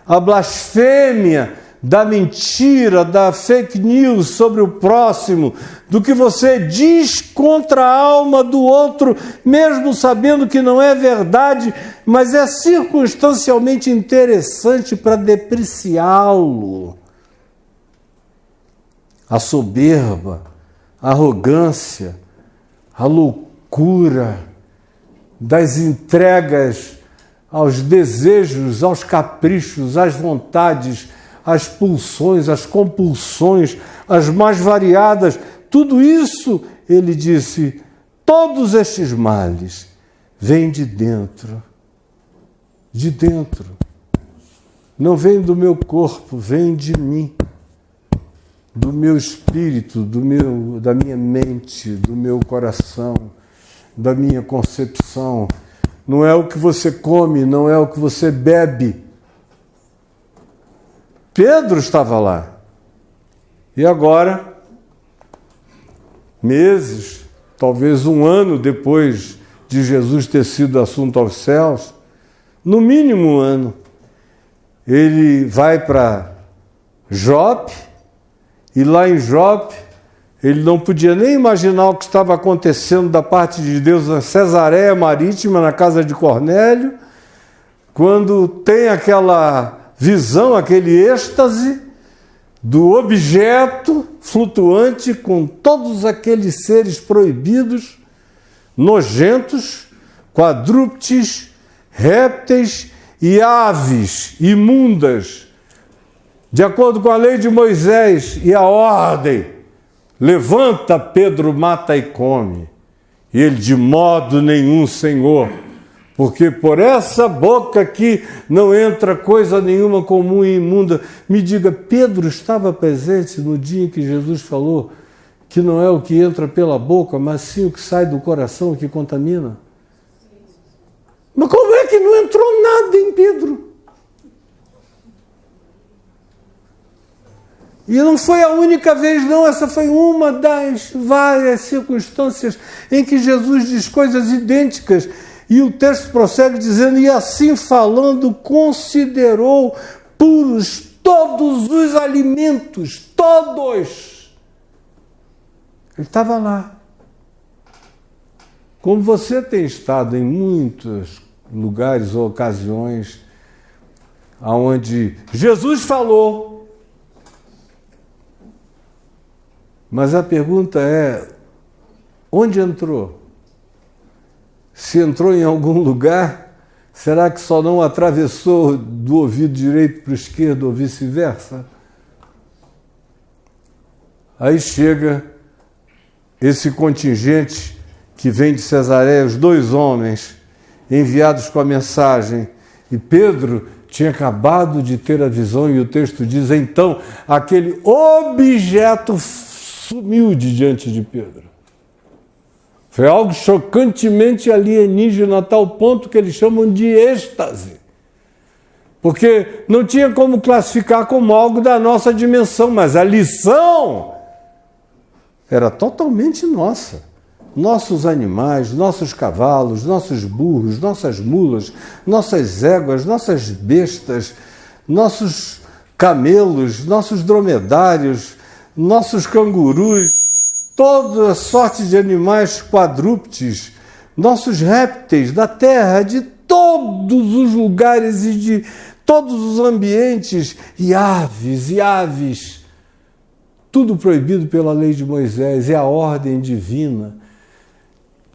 a blasfêmia da mentira, da fake news sobre o próximo, do que você diz contra a alma do outro, mesmo sabendo que não é verdade, mas é circunstancialmente interessante para depreciá-lo. A soberba, a arrogância, a loucura das entregas aos desejos, aos caprichos, às vontades, as pulsões, as compulsões, as mais variadas, tudo isso, ele disse, todos estes males vêm de dentro, não vêm do meu corpo, vêm de mim, do meu espírito, da minha mente, do meu coração, da minha concepção. Não é o que você come, não é o que você bebe. Pedro estava lá. E agora, meses, talvez um ano depois de Jesus ter sido assunto aos céus, no mínimo um ano, ele vai para Jope, e lá em Jope, ele não podia nem imaginar o que estava acontecendo da parte de Deus na Cesareia Marítima, na casa de Cornélio, quando tem aquela visão, aquele êxtase do objeto flutuante com todos aqueles seres proibidos, nojentos, quadrúpedes, répteis e aves imundas de acordo com a lei de Moisés e a ordem, levanta, Pedro, mata e come. E ele, de modo nenhum, Senhor, porque por essa boca aqui não entra coisa nenhuma comum e imunda. Me diga, Pedro estava presente no dia em que Jesus falou que não é o que entra pela boca, mas sim o que sai do coração que contamina? Mas como é que não entrou nada em Pedro? E não foi a única vez, não, essa foi uma das várias circunstâncias em que Jesus diz coisas idênticas. E o texto prossegue dizendo, e assim falando, considerou puros todos os alimentos, todos. Ele estava lá. Como você tem estado em muitos lugares ou ocasiões onde Jesus falou, mas a pergunta é, onde entrou? Se entrou em algum lugar, será que só não atravessou do ouvido direito para o esquerdo ou vice-versa? Aí chega esse contingente que vem de Cesareia, os 2 homens enviados com a mensagem, e Pedro tinha acabado de ter a visão, e o texto diz, então, aquele objeto sumiu de diante de Pedro. Foi algo chocantemente alienígena a tal ponto que eles chamam de êxtase. Porque não tinha como classificar como algo da nossa dimensão, mas a lição era totalmente nossa. Nossos animais, nossos cavalos, nossos burros, nossas mulas, nossas éguas, nossas bestas, nossos camelos, nossos dromedários, nossos cangurus, toda sorte de animais quadrúpedes, nossos répteis da terra, de todos os lugares e de todos os ambientes, e aves, tudo proibido pela lei de Moisés, é a ordem divina,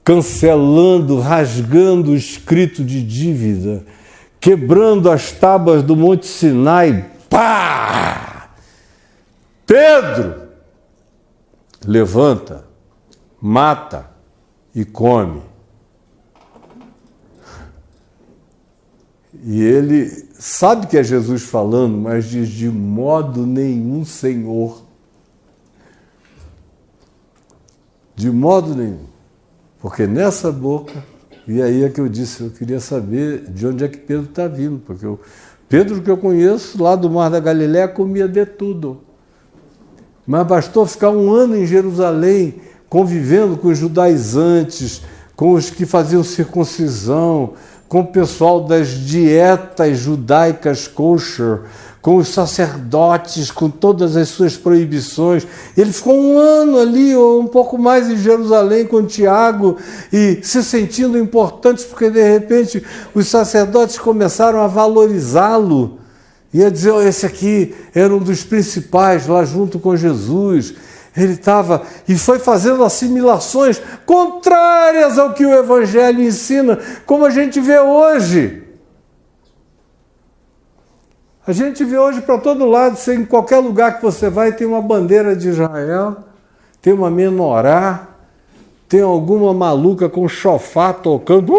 cancelando, rasgando o escrito de dívida, quebrando as tábuas do Monte Sinai, pá! Pedro, levanta, mata e come. E ele sabe que é Jesus falando, mas diz, de modo nenhum, Senhor. De modo nenhum. Porque nessa boca, e aí é que eu disse, eu queria saber de onde é que Pedro está vindo, porque o Pedro que eu conheço, lá do Mar da Galileia, comia de tudo. Mas bastou ficar 1 ano em Jerusalém, convivendo com os judaizantes, com os que faziam circuncisão, com o pessoal das dietas judaicas kosher, com os sacerdotes, com todas as suas proibições. Ele ficou 1 ano ali, ou um pouco mais, em Jerusalém com Tiago, e se sentindo importante, porque de repente os sacerdotes começaram a valorizá-lo. Ia dizer, esse aqui era um dos principais lá junto com Jesus. Ele estava e foi fazendo assimilações contrárias ao que o Evangelho ensina, como a gente vê hoje. A gente vê hoje para todo lado, em qualquer lugar que você vai, tem uma bandeira de Israel, tem uma menorá, tem alguma maluca com chofá tocando.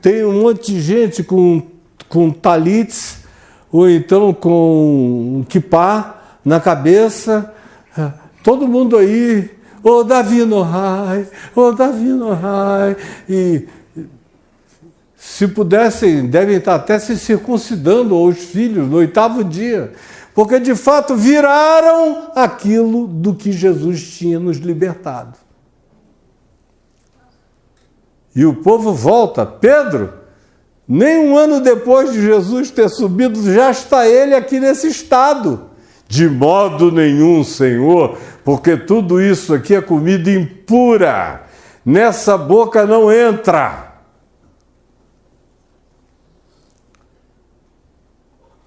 Tem um monte de gente com talits, ou então com um kippá na cabeça. Todo mundo aí, ô Davi no Rai, ô Davi no Rai. E se pudessem, devem estar até se circuncidando, ou os filhos, no 8º dia. Porque de fato viraram aquilo do que Jesus tinha nos libertado. E o povo volta. Pedro, nem 1 ano depois de Jesus ter subido, já está ele aqui nesse estado. De modo nenhum, Senhor, porque tudo isso aqui é comida impura. Nessa boca não entra.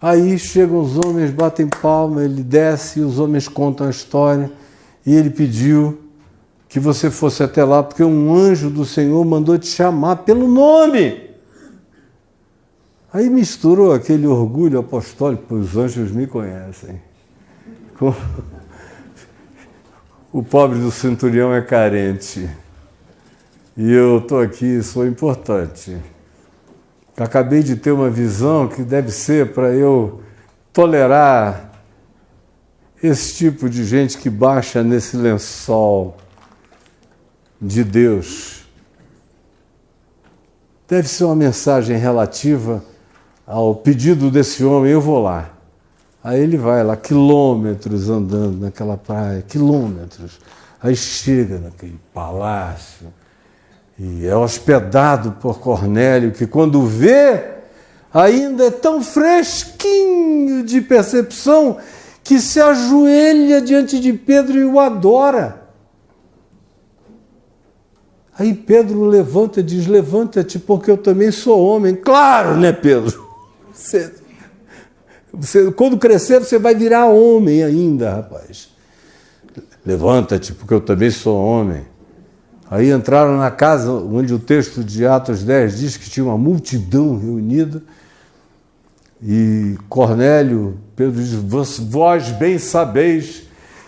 Aí chegam os homens, batem palma, ele desce, e os homens contam a história. E ele pediu que você fosse até lá, porque um anjo do Senhor mandou te chamar pelo nome. Aí misturou aquele orgulho apostólico, os anjos me conhecem. O pobre do centurião é carente. E eu estou aqui, sou importante. Acabei de ter uma visão que deve ser para eu tolerar esse tipo de gente que baixa nesse lençol de Deus. Deve ser uma mensagem relativa ao pedido desse homem, eu vou lá. Aí ele vai lá, quilômetros andando naquela praia, quilômetros. Aí chega naquele palácio e é hospedado por Cornélio, que quando vê, ainda é tão fresquinho de percepção que se ajoelha diante de Pedro e o adora. Aí Pedro levanta e diz, levanta-te porque eu também sou homem. Claro, né, Pedro? Quando crescer, você vai virar homem ainda, rapaz. Levanta-te, porque eu também sou homem. Aí entraram na casa onde o texto de Atos 10 diz que tinha uma multidão reunida. E Cornélio, Pedro diz, vós bem sabeis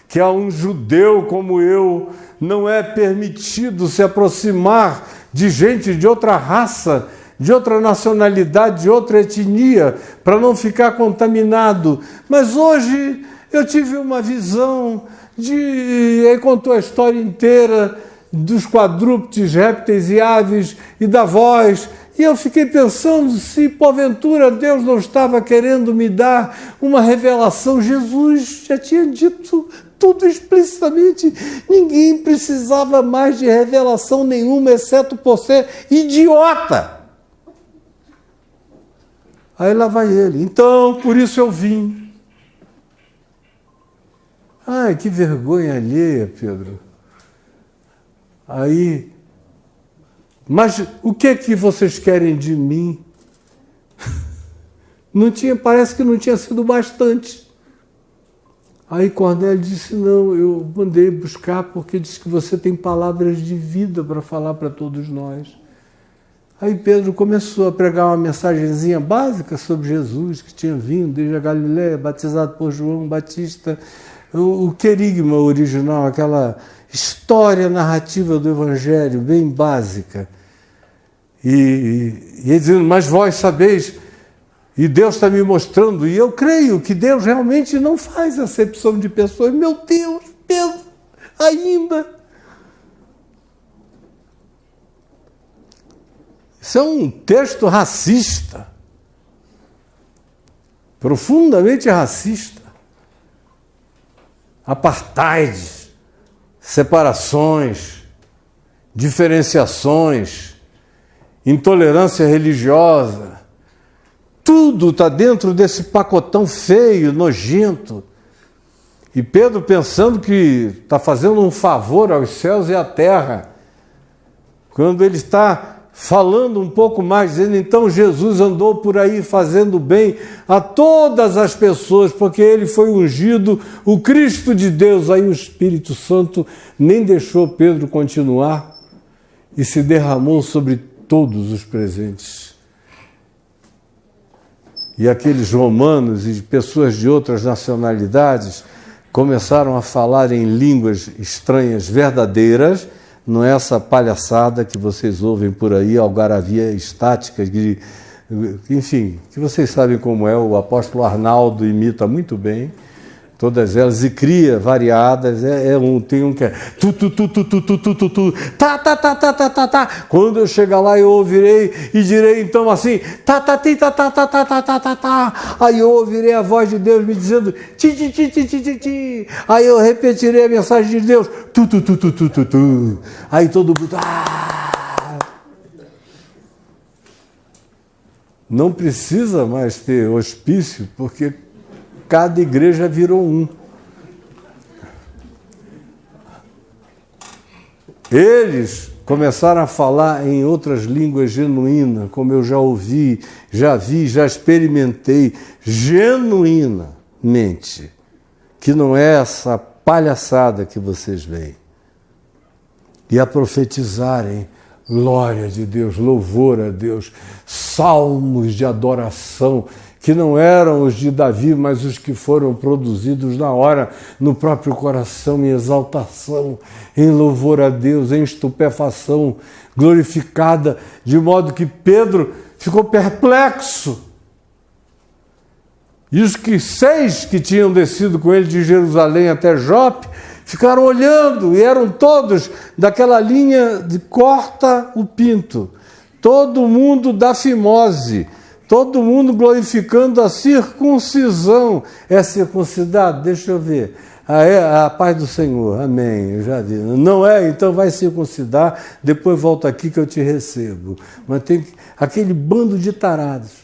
que a um judeu como eu não é permitido se aproximar de gente de outra raça, de outra nacionalidade, de outra etnia, para não ficar contaminado. Mas hoje eu tive uma visão aí contou a história inteira dos quadrúpedes, répteis e aves e da voz. E eu fiquei pensando se porventura Deus não estava querendo me dar uma revelação. Jesus já tinha dito tudo explicitamente. Ninguém precisava mais de revelação nenhuma, exceto por ser idiota. Aí lá vai ele. Então, por isso eu vim. Ai, que vergonha alheia, Pedro. Aí, mas o que é que vocês querem de mim? Parece que não tinha sido bastante. Aí Cornélio disse, não, eu mandei buscar porque disse que você tem palavras de vida para falar para todos nós. Aí Pedro começou a pregar uma mensagenzinha básica sobre Jesus, que tinha vindo desde a Galileia, batizado por João Batista, o querigma original, aquela história narrativa do Evangelho, bem básica. E ele dizendo, mas vós sabeis, e Deus está me mostrando, e eu creio que Deus realmente não faz acepção de pessoas. Meu Deus, Pedro, ainda. Isso é um texto racista, profundamente racista. Apartheid, separações, diferenciações, intolerância religiosa, tudo está dentro desse pacotão feio, nojento. E Pedro pensando que está fazendo um favor aos céus e à terra, quando ele está falando um pouco mais, dizendo, então Jesus andou por aí fazendo bem a todas as pessoas, porque ele foi ungido, o Cristo de Deus. Aí o Espírito Santo nem deixou Pedro continuar e se derramou sobre todos os presentes. E aqueles romanos e pessoas de outras nacionalidades começaram a falar em línguas estranhas verdadeiras, não é essa palhaçada que vocês ouvem por aí, algaravia estática, enfim, que vocês sabem como é, o apóstolo Arnaldo imita muito bem todas elas e cria variadas. Tem um que é tá. Quando eu chegar lá eu ouvirei e direi então assim, tá. Aí eu ouvirei a voz de Deus me dizendo ti. Aí eu repetirei a mensagem de Deus tu. Aí todo mundo Não precisa mais ter hospício, porque cada igreja virou um. Eles começaram a falar em outras línguas genuínas, como eu já ouvi, já vi, já experimentei, genuinamente, que não é essa palhaçada que vocês veem. E a profetizarem Glória de Deus, louvor a Deus, salmos de adoração, que não eram os de Davi, mas os que foram produzidos na hora, no próprio coração, em exaltação, em louvor a Deus, em estupefação, glorificada, de modo que Pedro ficou perplexo. E os 6 que tinham descido com ele de Jerusalém até Jope, ficaram olhando, e eram todos daquela linha de corta o pinto, todo mundo da fimose, todo mundo glorificando a circuncisão. É circuncidado? Deixa eu ver. A paz do Senhor, amém, eu já vi. Não é? Então vai circuncidar, depois volta aqui que eu te recebo. Mas tem aquele bando de tarados.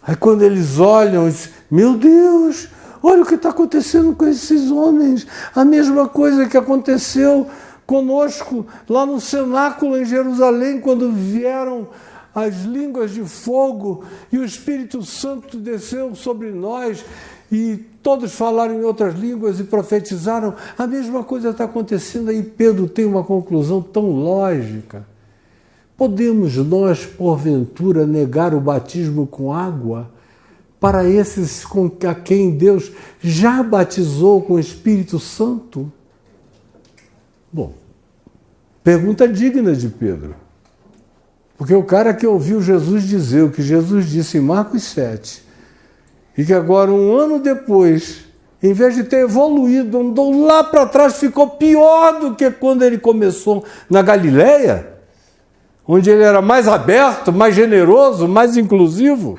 Aí quando eles olham, dizem, meu Deus, olha o que está acontecendo com esses homens. A mesma coisa que aconteceu conosco lá no cenáculo em Jerusalém, quando vieram as línguas de fogo e o Espírito Santo desceu sobre nós e todos falaram em outras línguas e profetizaram. A mesma coisa está acontecendo aí. Pedro tem uma conclusão tão lógica. Podemos nós, porventura, negar o batismo com água para esses a quem Deus já batizou com o Espírito Santo? Bom, pergunta digna de Pedro. Porque o cara que ouviu Jesus dizer o que Jesus disse em Marcos 7, e que agora, um ano depois, em vez de ter evoluído, andou lá para trás, ficou pior do que quando ele começou na Galileia, onde ele era mais aberto, mais generoso, mais inclusivo.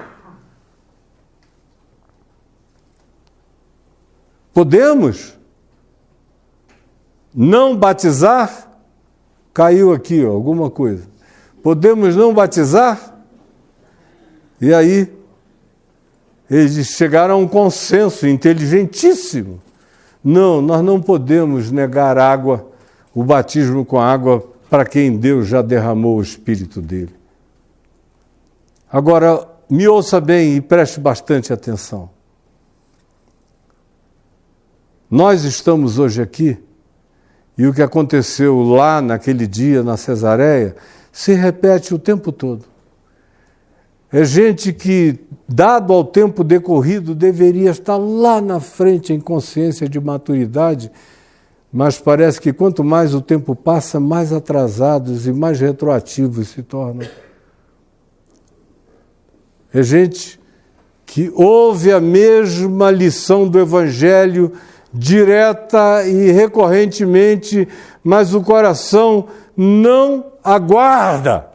Podemos não batizar? Caiu aqui, ó, alguma coisa. Podemos não batizar? E aí, eles chegaram a um consenso inteligentíssimo. Não, nós não podemos negar água, o batismo com água, para quem Deus já derramou o Espírito dele. Agora, me ouça bem e preste bastante atenção. Nós estamos hoje aqui, e o que aconteceu lá naquele dia, na Cesareia, se repete o tempo todo. É gente que, dado ao tempo decorrido, deveria estar lá na frente em consciência de maturidade, mas parece que quanto mais o tempo passa, mais atrasados e mais retroativos se tornam. É gente que ouve a mesma lição do Evangelho direta e recorrentemente, mas o coração não aguarda,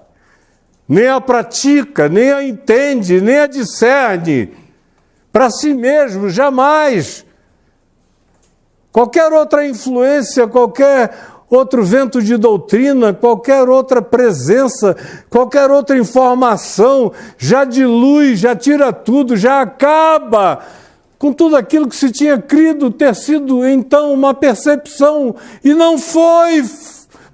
nem a pratica, nem a entende, nem a discerne para si mesmo, jamais. Qualquer outra influência, qualquer outro vento de doutrina, qualquer outra presença, qualquer outra informação já dilui, já tira tudo, já acaba com tudo aquilo que se tinha crido ter sido então uma percepção e não foi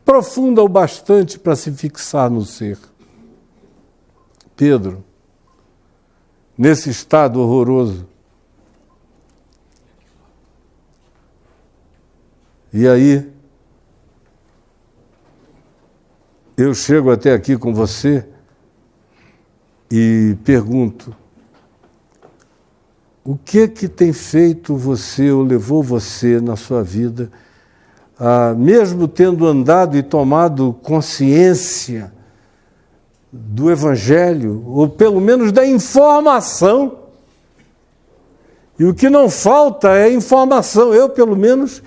profunda o bastante para se fixar no ser. Pedro, nesse estado horroroso, e aí eu chego até aqui com você e pergunto: o que tem feito você ou levou você na sua vida, mesmo tendo andado e tomado consciência do Evangelho, ou pelo menos da informação? E o que não falta é informação. Eu, pelo menos,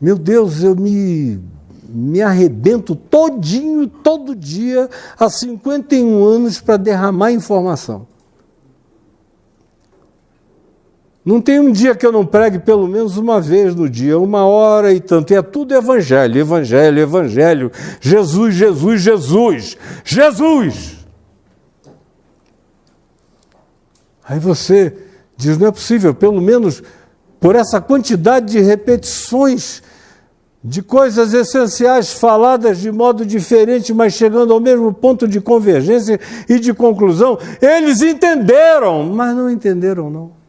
meu Deus, eu me arrebento todinho, todo dia, há 51 anos, para derramar informação. Não tem um dia que eu não pregue pelo menos uma vez no dia, 1h e tanto. E é tudo evangelho, evangelho, evangelho. Jesus, Jesus, Jesus, Jesus. Aí você diz, não é possível, pelo menos por essa quantidade de repetições, de coisas essenciais faladas de modo diferente, mas chegando ao mesmo ponto de convergência e de conclusão, eles entenderam, mas não entenderam, não.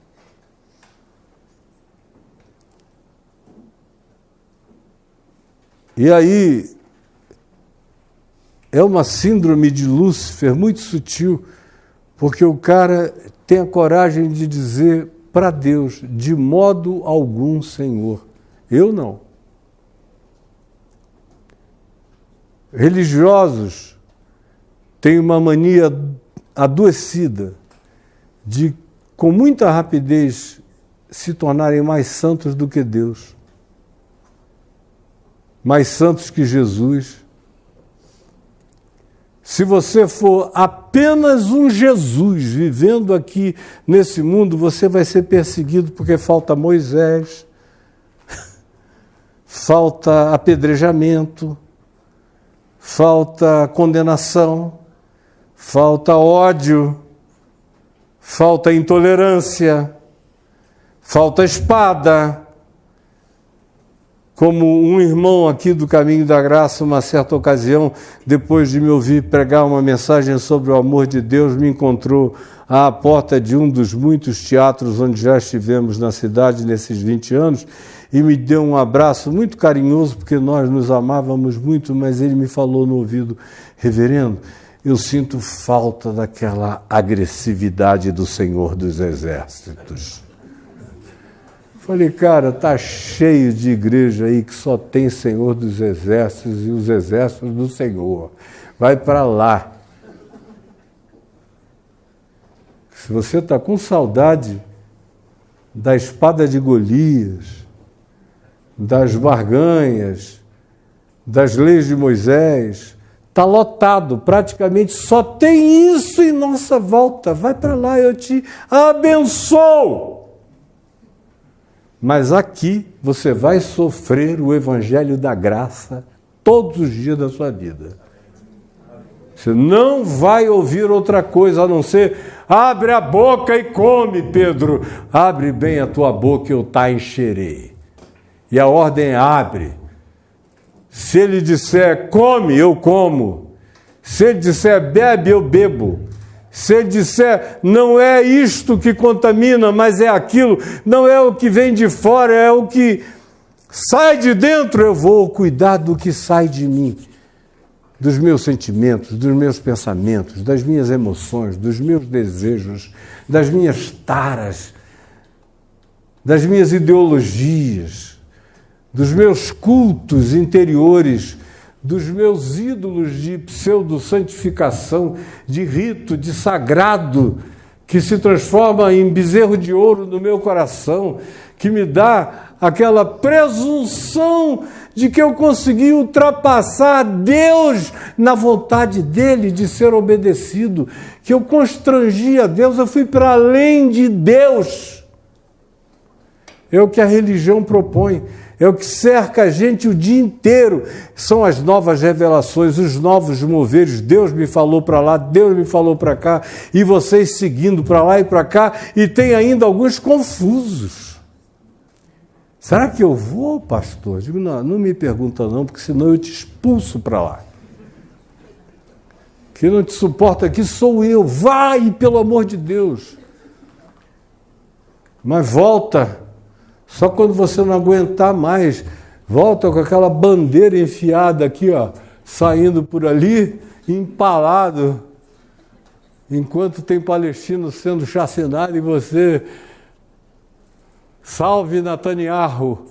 E aí, é uma síndrome de Lúcifer muito sutil, porque o cara tem a coragem de dizer para Deus, de modo algum, Senhor. Eu não. Religiosos têm uma mania adoecida de, com muita rapidez, se tornarem mais santos do que Deus, mais santos que Jesus. Se você for apenas um Jesus vivendo aqui nesse mundo, você vai ser perseguido porque falta Moisés, falta apedrejamento, falta condenação, falta ódio, falta intolerância, falta espada. Como um irmão aqui do Caminho da Graça, uma certa ocasião, depois de me ouvir pregar uma mensagem sobre o amor de Deus, me encontrou à porta de um dos muitos teatros onde já estivemos na cidade nesses 20 anos e me deu um abraço muito carinhoso, porque nós nos amávamos muito, mas ele me falou no ouvido: reverendo, eu sinto falta daquela agressividade do Senhor dos Exércitos. Falei, cara, tá cheio de igreja aí que só tem Senhor dos Exércitos e os exércitos do Senhor. Vai para lá. Se você está com saudade da espada de Golias, das barganhas, das leis de Moisés, está lotado, praticamente só tem isso em nossa volta. Vai para lá, eu te abençoo. Mas aqui você vai sofrer o evangelho da graça todos os dias da sua vida. Você não vai ouvir outra coisa a não ser: abre a boca e come, Pedro. Abre bem a tua boca e eu te encherei. E a ordem é: abre. Se ele disser come, eu como. Se ele disser bebe, eu bebo. Se ele disser, não é isto que contamina, mas é aquilo, não é o que vem de fora, é o que sai de dentro, eu vou cuidar do que sai de mim, dos meus sentimentos, dos meus pensamentos, das minhas emoções, dos meus desejos, das minhas taras, das minhas ideologias, dos meus cultos interiores, dos meus ídolos de pseudo-santificação, de rito, de sagrado, que se transforma em bezerro de ouro no meu coração, que me dá aquela presunção de que eu consegui ultrapassar Deus na vontade dele de ser obedecido, que eu constrangi a Deus, eu fui para além de Deus. É o que a religião propõe. É o que cerca a gente o dia inteiro. São as novas revelações, os novos moveres. Deus me falou para lá, Deus me falou para cá, e vocês seguindo para lá e para cá, e tem ainda alguns confusos. Será que eu vou, pastor? Digo, não me pergunta não, porque senão eu te expulso para lá. Quem não te suporta aqui sou eu. Vai, pelo amor de Deus. Mas volta. Só quando você não aguentar mais, volta com aquela bandeira enfiada aqui, ó, saindo por ali, empalado, enquanto tem palestino sendo chacinado e você, salve Netanyahu.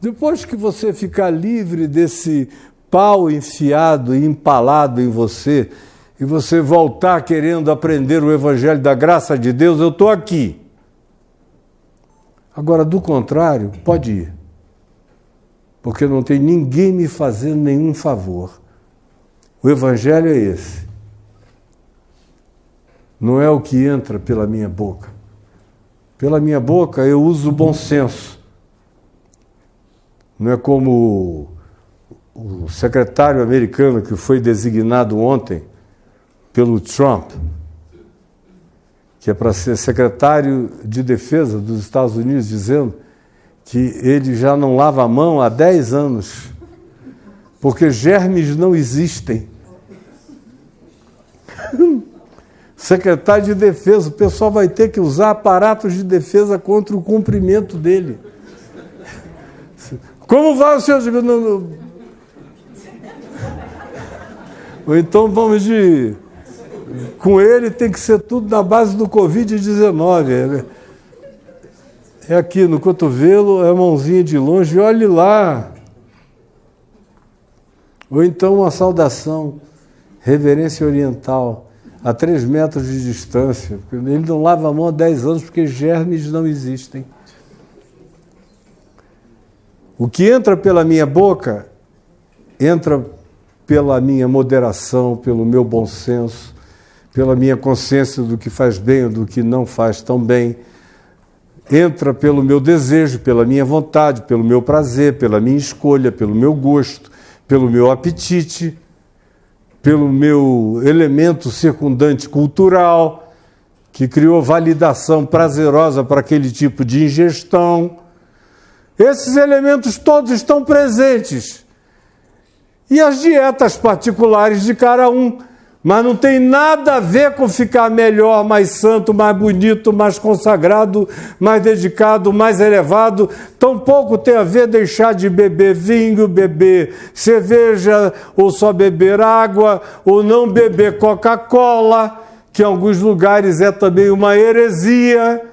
Depois que você ficar livre desse pau enfiado e empalado em você, e você voltar querendo aprender o evangelho da graça de Deus, eu estou aqui. Agora, do contrário, pode ir, porque não tem ninguém me fazendo nenhum favor. O evangelho é esse. Não é o que entra pela minha boca. Pela minha boca eu uso o bom senso. Não é como o secretário americano que foi designado ontem pelo Trump, que é para ser secretário de defesa dos Estados Unidos, dizendo que ele já não lava a mão há 10 anos, porque germes não existem. Secretário de defesa, o pessoal vai ter que usar aparatos de defesa contra o cumprimento dele. Como vai o senhor? Ou então vamos de... Com ele tem que ser tudo na base do Covid-19. É aqui no cotovelo, é a mãozinha de longe, olhe lá. Ou então uma saudação, reverência oriental, a 3 metros de distância. Ele não lava a mão há 10 anos porque germes não existem. O que entra pela minha boca, entra pela minha moderação, pelo meu bom senso, pela minha consciência do que faz bem ou do que não faz tão bem. Entra pelo meu desejo, pela minha vontade, pelo meu prazer, pela minha escolha, pelo meu gosto, pelo meu apetite, pelo meu elemento circundante cultural, que criou validação prazerosa para aquele tipo de ingestão. Esses elementos todos estão presentes. E as dietas particulares de cada um. Mas não tem nada a ver com ficar melhor, mais santo, mais bonito, mais consagrado, mais dedicado, mais elevado. Tampouco tem a ver deixar de beber vinho, beber cerveja, ou só beber água, ou não beber Coca-Cola, que em alguns lugares é também uma heresia.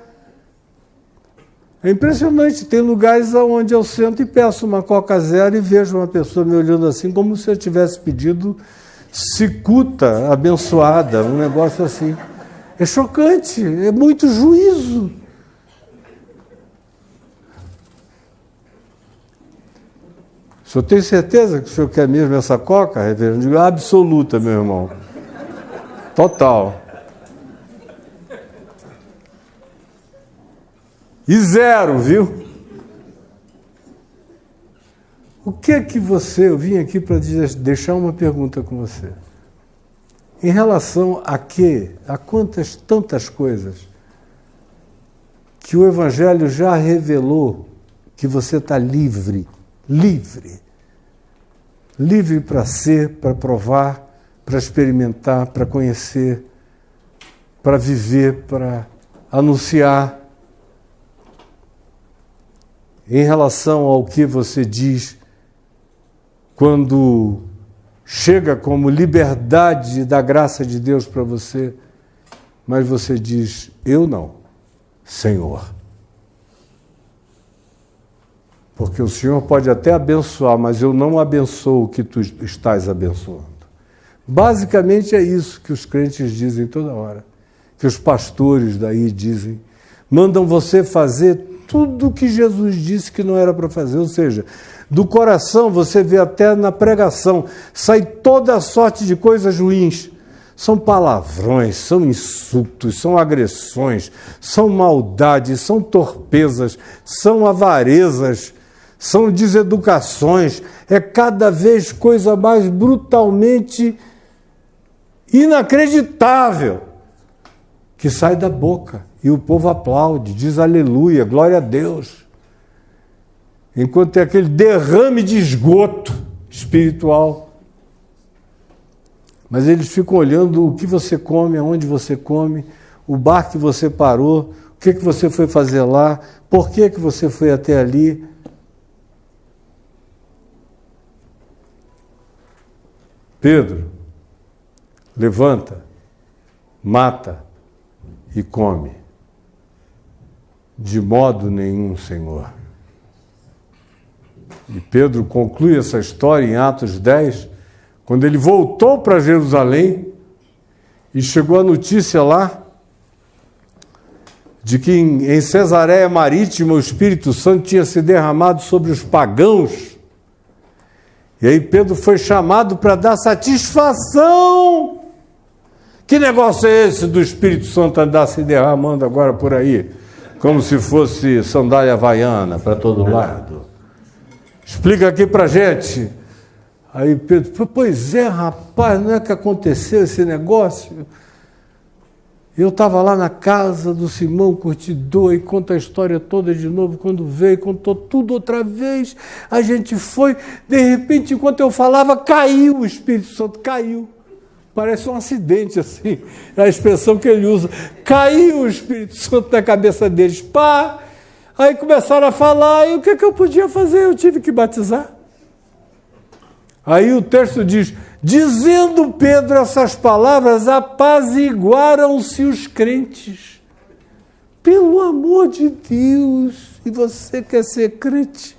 É impressionante, tem lugares onde eu sento e peço uma Coca Zero e vejo uma pessoa me olhando assim como se eu tivesse pedido cicuta abençoada, um negócio assim. É chocante, é muito juízo. O senhor tem certeza que o senhor quer mesmo essa Coca, reverendo? Eu digo, absoluta, meu irmão. Total. E 0, viu? O que é que você... Eu vim aqui para deixar uma pergunta com você. Em relação a quê? A quantas, tantas coisas que o Evangelho já revelou que você está livre, livre. Livre para ser, para provar, para experimentar, para conhecer, para viver, para anunciar. Em relação ao que você diz quando chega como liberdade da graça de Deus para você, mas você diz, eu não, Senhor. Porque o Senhor pode até abençoar, mas eu não abençoo o que tu estás abençoando. Basicamente é isso que os crentes dizem toda hora, que os pastores daí dizem, mandam você fazer tudo o que Jesus disse que não era para fazer, ou seja, do coração você vê até na pregação, sai toda a sorte de coisas ruins. São palavrões, são insultos, são agressões, são maldades, são torpezas, são avarezas, são deseducações. É cada vez coisa mais brutalmente inacreditável que sai da boca. E o povo aplaude, diz aleluia, glória a Deus. Enquanto tem aquele derrame de esgoto espiritual. Mas eles ficam olhando o que você come, aonde você come, o bar que você parou, o que você foi fazer lá, por que você foi até ali. Pedro, levanta, mata e come. De modo nenhum, Senhor. E Pedro conclui essa história em Atos 10, quando ele voltou para Jerusalém e chegou a notícia lá de que em Cesareia Marítima o Espírito Santo tinha se derramado sobre os pagãos. E aí Pedro foi chamado para dar satisfação. Que negócio é esse do Espírito Santo andar se derramando agora por aí? Como se fosse sandália havaiana para todo lado. Explica aqui para a gente. Aí Pedro, pois é, rapaz, não é que aconteceu esse negócio? Eu estava lá na casa do Simão Curtidor e conta a história toda de novo, quando veio, contou tudo outra vez, a gente foi, de repente, enquanto eu falava, caiu o Espírito Santo, caiu. Parece um acidente, assim, é a expressão que ele usa. Caiu o Espírito Santo na cabeça deles, pá! Aí começaram a falar, e o que eu podia fazer? Eu tive que batizar. Aí o texto diz, Dizendo Pedro essas palavras, apaziguaram-se os crentes. Pelo amor de Deus, e você quer ser crente?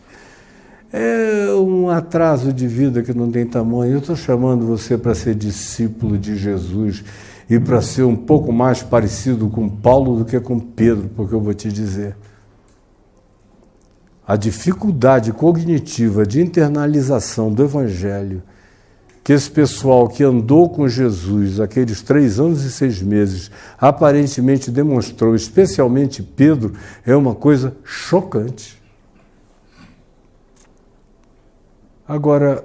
É um atraso de vida que não tem tamanho. Eu estou chamando você para ser discípulo de Jesus e para ser um pouco mais parecido com Paulo do que com Pedro, porque eu vou te dizer. A dificuldade cognitiva de internalização do Evangelho que esse pessoal que andou com Jesus aqueles 3 anos e 6 meses aparentemente demonstrou, especialmente Pedro, é uma coisa chocante. Agora,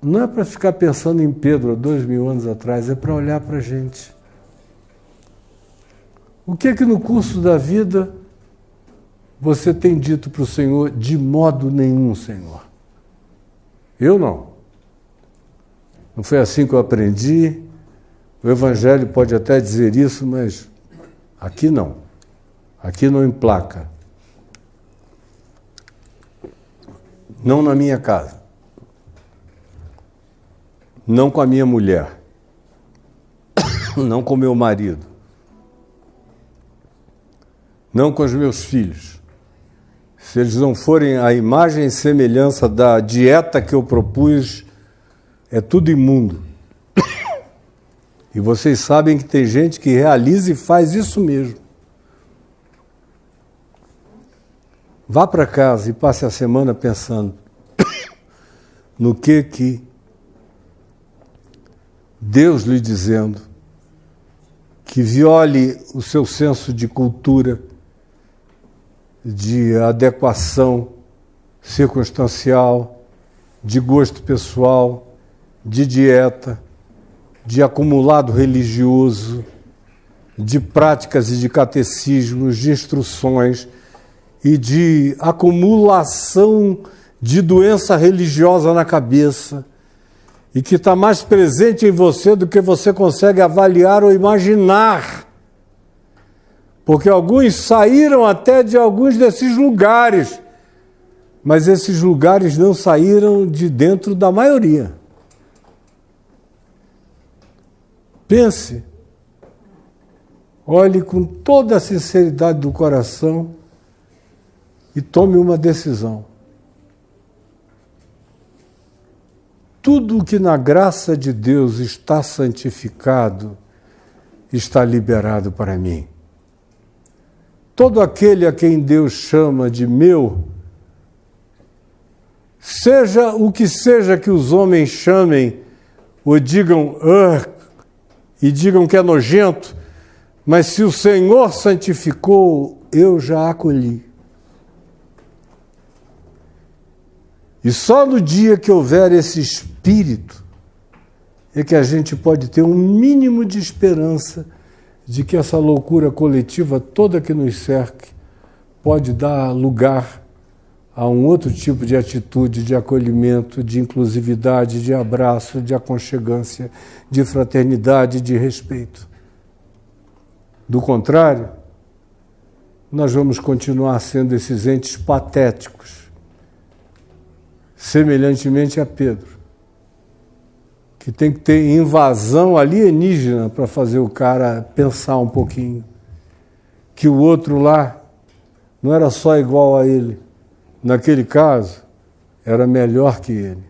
não é para ficar pensando em Pedro há 2000 anos atrás, é para olhar para a gente. O que é que no curso da vida você tem dito para o Senhor? De modo nenhum, Senhor. Eu não. Não foi assim que eu aprendi. O Evangelho pode até dizer isso, mas aqui não. Aqui não emplaca. Não na minha casa. Não com a minha mulher. Não com meu marido. Não com os meus filhos. Se eles não forem a imagem e semelhança da dieta que eu propus, é tudo imundo. E vocês sabem que tem gente que realiza e faz isso mesmo. Vá para casa e passe a semana pensando no que Deus lhe dizendo que viole o seu senso de cultura, de adequação circunstancial, de gosto pessoal, de dieta, de acumulado religioso, de práticas e de catecismos, de instruções e de acumulação de doença religiosa na cabeça e que está mais presente em você do que você consegue avaliar ou imaginar. Porque alguns saíram até de alguns desses lugares, mas esses lugares não saíram de dentro da maioria. Pense, olhe com toda a sinceridade do coração e tome uma decisão. Tudo o que na graça de Deus está santificado, está liberado para mim. Todo aquele a quem Deus chama de meu, seja o que seja que os homens chamem ou digam e digam que é nojento, mas se o Senhor santificou, eu já acolhi. E só no dia que houver esse espírito é que a gente pode ter um mínimo de esperança de que essa loucura coletiva toda que nos cerque pode dar lugar a um outro tipo de atitude, de acolhimento, de inclusividade, de abraço, de aconchegância, de fraternidade, de respeito. Do contrário, nós vamos continuar sendo esses entes patéticos, semelhantemente a Pedro, que tem que ter invasão alienígena para fazer o cara pensar um pouquinho, que o outro lá não era só igual a ele, naquele caso, era melhor que ele.